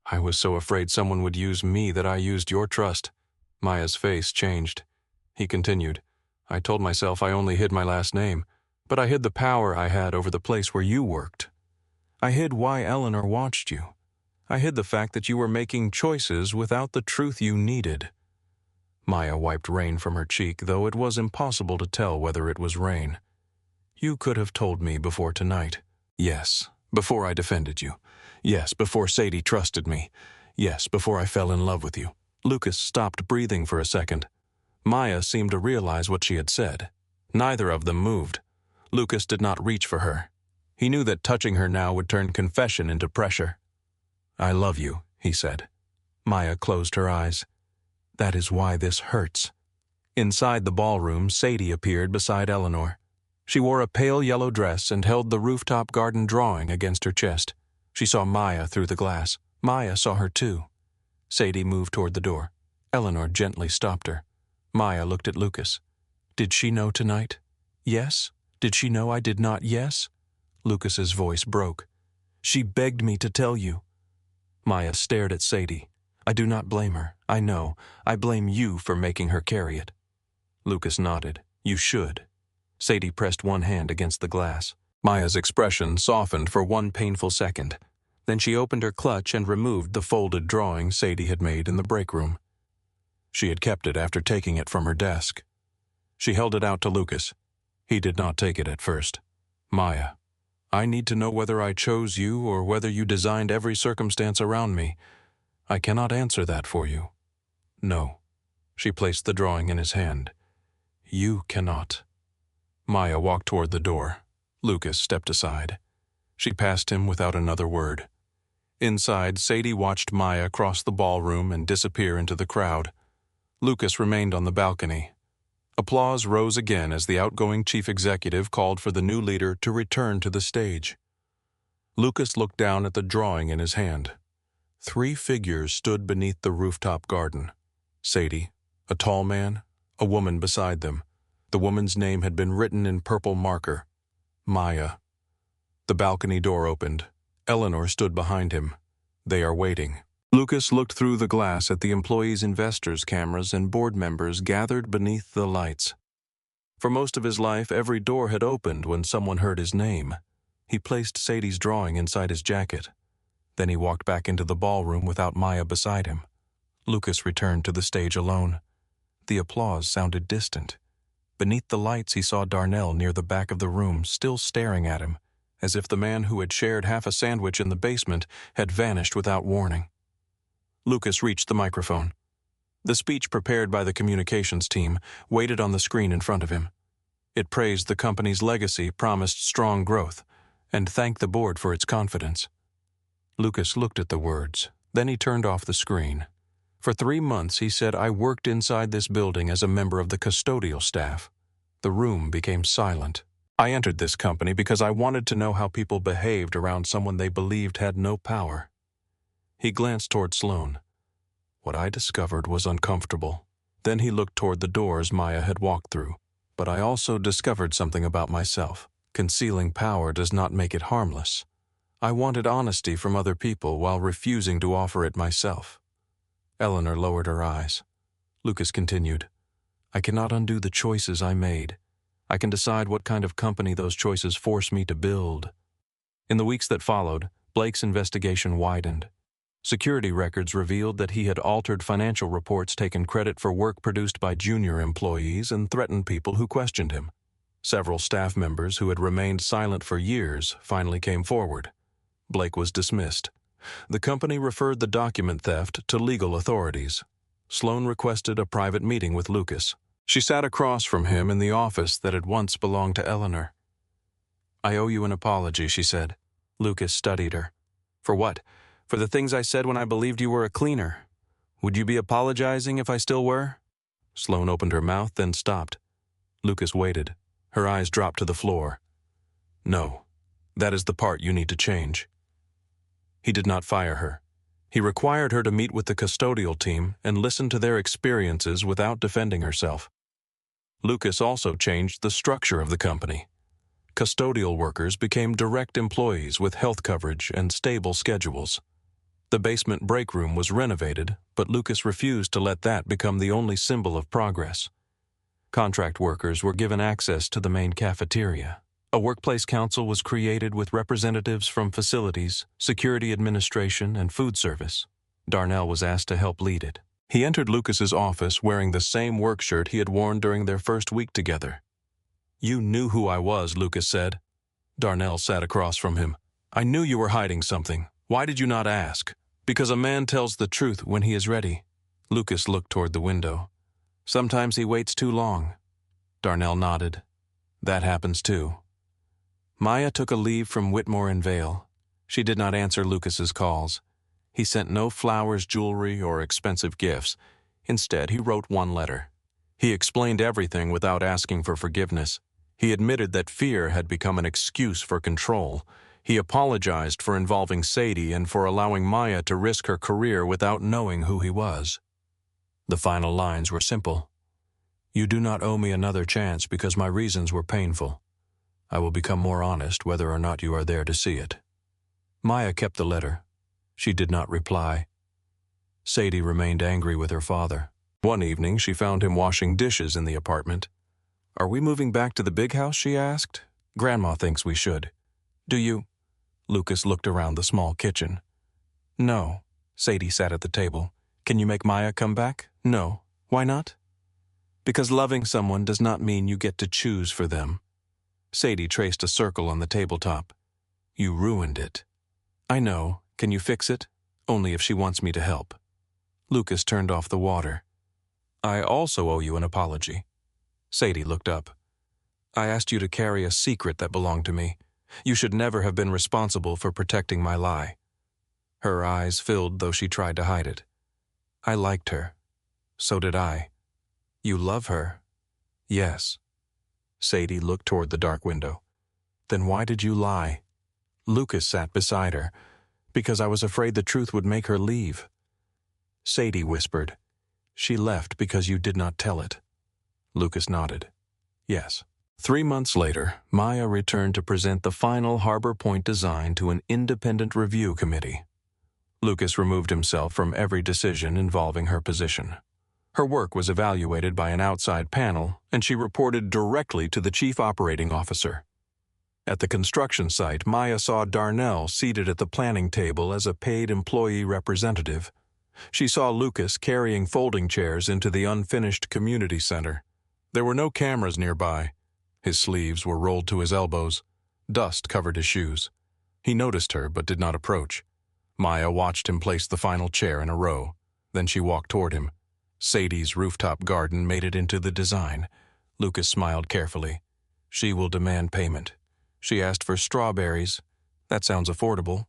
"I was so afraid someone would use me that I used your trust." Maya's face changed. He continued. "I told myself I only hid my last name, but I hid the power I had over the place where you worked. I hid why Eleanor watched you. I hid the fact that you were making choices without the truth you needed." Maya wiped rain from her cheek, though it was impossible to tell whether it was rain. "You could have told me before tonight." "Yes, before I defended you. Yes, before Sadie trusted me. Yes, before I fell in love with you." Lucas stopped breathing for a second. Maya seemed to realize what she had said. Neither of them moved. Lucas did not reach for her. He knew that touching her now would turn confession into pressure. "I love you," he said. Maya closed her eyes. "That is why this hurts." Inside the ballroom, Sadie appeared beside Eleanor. She wore a pale yellow dress and held the rooftop garden drawing against her chest. She saw Maya through the glass. Maya saw her too. Sadie moved toward the door. Eleanor gently stopped her. Maya looked at Lucas. Did she know tonight? Yes? Did she know I did not? Yes? Lucas's voice broke. She begged me to tell you. Maya stared at Sadie. I do not blame her. I know. I blame you for making her carry it. Lucas nodded. You should. Sadie pressed one hand against the glass. Maya's expression softened for one painful second. Then she opened her clutch and removed the folded drawing Sadie had made in the break room. She had kept it after taking it from her desk. She held it out to Lucas. He did not take it at first. Maya, I need to know whether I chose you or whether you designed every circumstance around me. I cannot answer that for you. No. She placed the drawing in his hand. You cannot. Maya walked toward the door. Lucas stepped aside. She passed him without another word. Inside, Sadie watched Maya cross the ballroom and disappear into the crowd. Lucas remained on the balcony. Applause rose again as the outgoing chief executive called for the new leader to return to the stage. Lucas looked down at the drawing in his hand. 3 figures stood beneath the rooftop garden. Sadie, a tall man, a woman beside them. The woman's name had been written in purple marker. Maya. The balcony door opened. Eleanor stood behind him. They are waiting. Lucas looked through the glass at the employees' investors' cameras and board members gathered beneath the lights. For most of his life, every door had opened when someone heard his name. He placed Sadie's drawing inside his jacket. Then he walked back into the ballroom without Maya beside him. Lucas returned to the stage alone. The applause sounded distant. Beneath the lights, he saw Darnell near the back of the room, still staring at him, as if the man who had shared half a sandwich in the basement had vanished without warning. Lucas reached the microphone. The speech prepared by the communications team waited on the screen in front of him. It praised the company's legacy, promised strong growth, and thanked the board for its confidence. Lucas looked at the words. Then he turned off the screen. For 3 months, he said, I worked inside this building as a member of the custodial staff. The room became silent. I entered this company because I wanted to know how people behaved around someone they believed had no power. He glanced toward Sloane. What I discovered was uncomfortable. Then he looked toward the doors Maya had walked through. But I also discovered something about myself. Concealing power does not make it harmless. I wanted honesty from other people while refusing to offer it myself. Eleanor lowered her eyes. Lucas continued, I cannot undo the choices I made. I can decide what kind of company those choices force me to build. In the weeks that followed, Blake's investigation widened. Security records revealed that he had altered financial reports, taken credit for work produced by junior employees, and threatened people who questioned him. Several staff members who had remained silent for years finally came forward. Blake was dismissed. The company referred the document theft to legal authorities. Sloane requested a private meeting with Lucas. She sat across from him in the office that had once belonged to Eleanor. I owe you an apology, she said. Lucas studied her. For what? For the things I said when I believed you were a cleaner. Would you be apologizing if I still were? Sloane opened her mouth, then stopped. Lucas waited. Her eyes dropped to the floor. No, that is the part you need to change. He did not fire her. He required her to meet with the custodial team and listen to their experiences without defending herself. Lucas also changed the structure of the company. Custodial workers became direct employees with health coverage and stable schedules. The basement break room was renovated, but Lucas refused to let that become the only symbol of progress. Contract workers were given access to the main cafeteria. A workplace council was created with representatives from facilities, security administration, and food service. Darnell was asked to help lead it. He entered Lucas's office wearing the same work shirt he had worn during their first week together. You knew who I was, Lucas said. Darnell sat across from him. I knew you were hiding something. Why did you not ask? Because a man tells the truth when he is ready. Lucas looked toward the window. Sometimes he waits too long. Darnell nodded. That happens too. Maya took a leave from Whitmore and Vale. She did not answer Lucas's calls. He sent no flowers, jewelry, or expensive gifts. Instead, he wrote one letter. He explained everything without asking for forgiveness. He admitted that fear had become an excuse for control. He apologized for involving Sadie and for allowing Maya to risk her career without knowing who he was. The final lines were simple. You do not owe me another chance because my reasons were painful. I will become more honest whether or not you are there to see it. Maya kept the letter. She did not reply. Sadie remained angry with her father. One evening, she found him washing dishes in the apartment. Are we moving back to the big house, she asked. Grandma thinks we should. Do you? Lucas looked around the small kitchen. No. Sadie sat at the table. Can you make Maya come back? No. Why not? Because loving someone does not mean you get to choose for them. Sadie traced a circle on the tabletop. You ruined it. I know. Can you fix it? Only if she wants me to help. Lucas turned off the water. I also owe you an apology. Sadie looked up. I asked you to carry a secret that belonged to me. You should never have been responsible for protecting my lie. Her eyes filled, though she tried to hide it. I liked her. So did I. You love her? Yes. Sadie looked toward the dark window. Then why did you lie? Lucas sat beside her. Because I was afraid the truth would make her leave. Sadie whispered. She left because you did not tell it. Lucas nodded. Yes. 3 months later, Maya returned to present the final Harbor Point design to an independent review committee. Lucas removed himself from every decision involving her position. Her work was evaluated by an outside panel, and she reported directly to the chief operating officer. At the construction site, Maya saw Darnell seated at the planning table as a paid employee representative. She saw Lucas carrying folding chairs into the unfinished community center. There were no cameras nearby. His sleeves were rolled to his elbows. Dust covered his shoes. He noticed her but did not approach. Maya watched him place the final chair in a row. Then she walked toward him. Sadie's rooftop garden made it into the design. Lucas smiled carefully. She will demand payment. She asked for strawberries. That sounds affordable.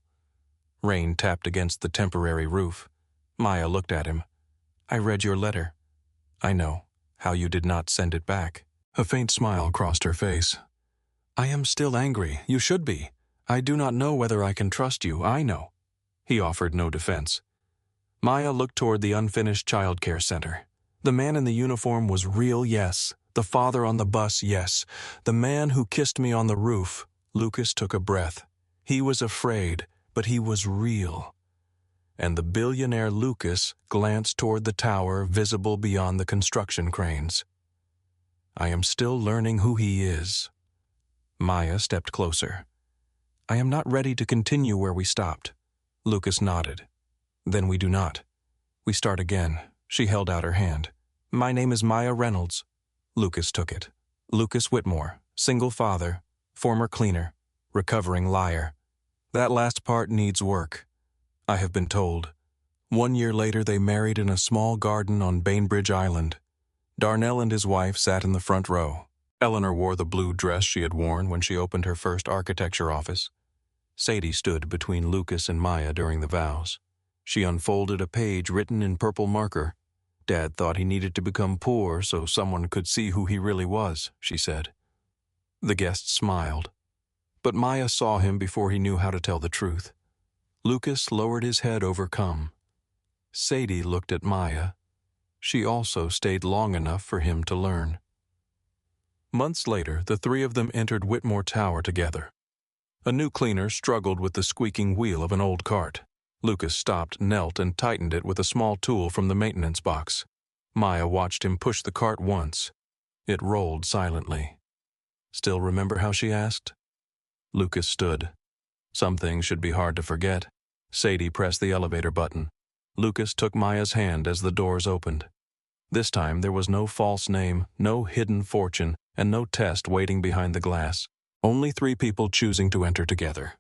Rain tapped against the temporary roof. Maya looked at him. I read your letter. I know. How you did not send it back. A faint smile crossed her face. I am still angry. You should be. I do not know whether I can trust you. I know. He offered no defense. Maya looked toward the unfinished childcare center. The man in the uniform was real, yes. The father on the bus, yes. The man who kissed me on the roof. Lucas took a breath. He was afraid, but he was real. And the billionaire Lucas glanced toward the tower visible beyond the construction cranes. I am still learning who he is. Maya stepped closer. I am not ready to continue where we stopped. Lucas nodded. Then we do not. We start again. She held out her hand. My name is Maya Reynolds. Lucas took it. Lucas Whitmore, single father, former cleaner, recovering liar. That last part needs work. I have been told. 1 year later, they married in a small garden on Bainbridge Island. Darnell and his wife sat in the front row. Eleanor wore the blue dress she had worn when she opened her first architecture office. Sadie stood between Lucas and Maya during the vows. She unfolded a page written in purple marker. Dad thought he needed to become poor so someone could see who he really was, she said. The guests smiled. But Maya saw him before he knew how to tell the truth. Lucas lowered his head overcome. Sadie looked at Maya. She also stayed long enough for him to learn. Months later, the three of them entered Whitmore Tower together. A new cleaner struggled with the squeaking wheel of an old cart. Lucas stopped, knelt, and tightened it with a small tool from the maintenance box. Maya watched him push the cart once. It rolled silently. Still remember how she asked? Lucas stood. Some things should be hard to forget. Sadie pressed the elevator button. Lucas took Maya's hand as the doors opened. This time there was no false name, no hidden fortune, and no test waiting behind the glass. Only 3 people choosing to enter together.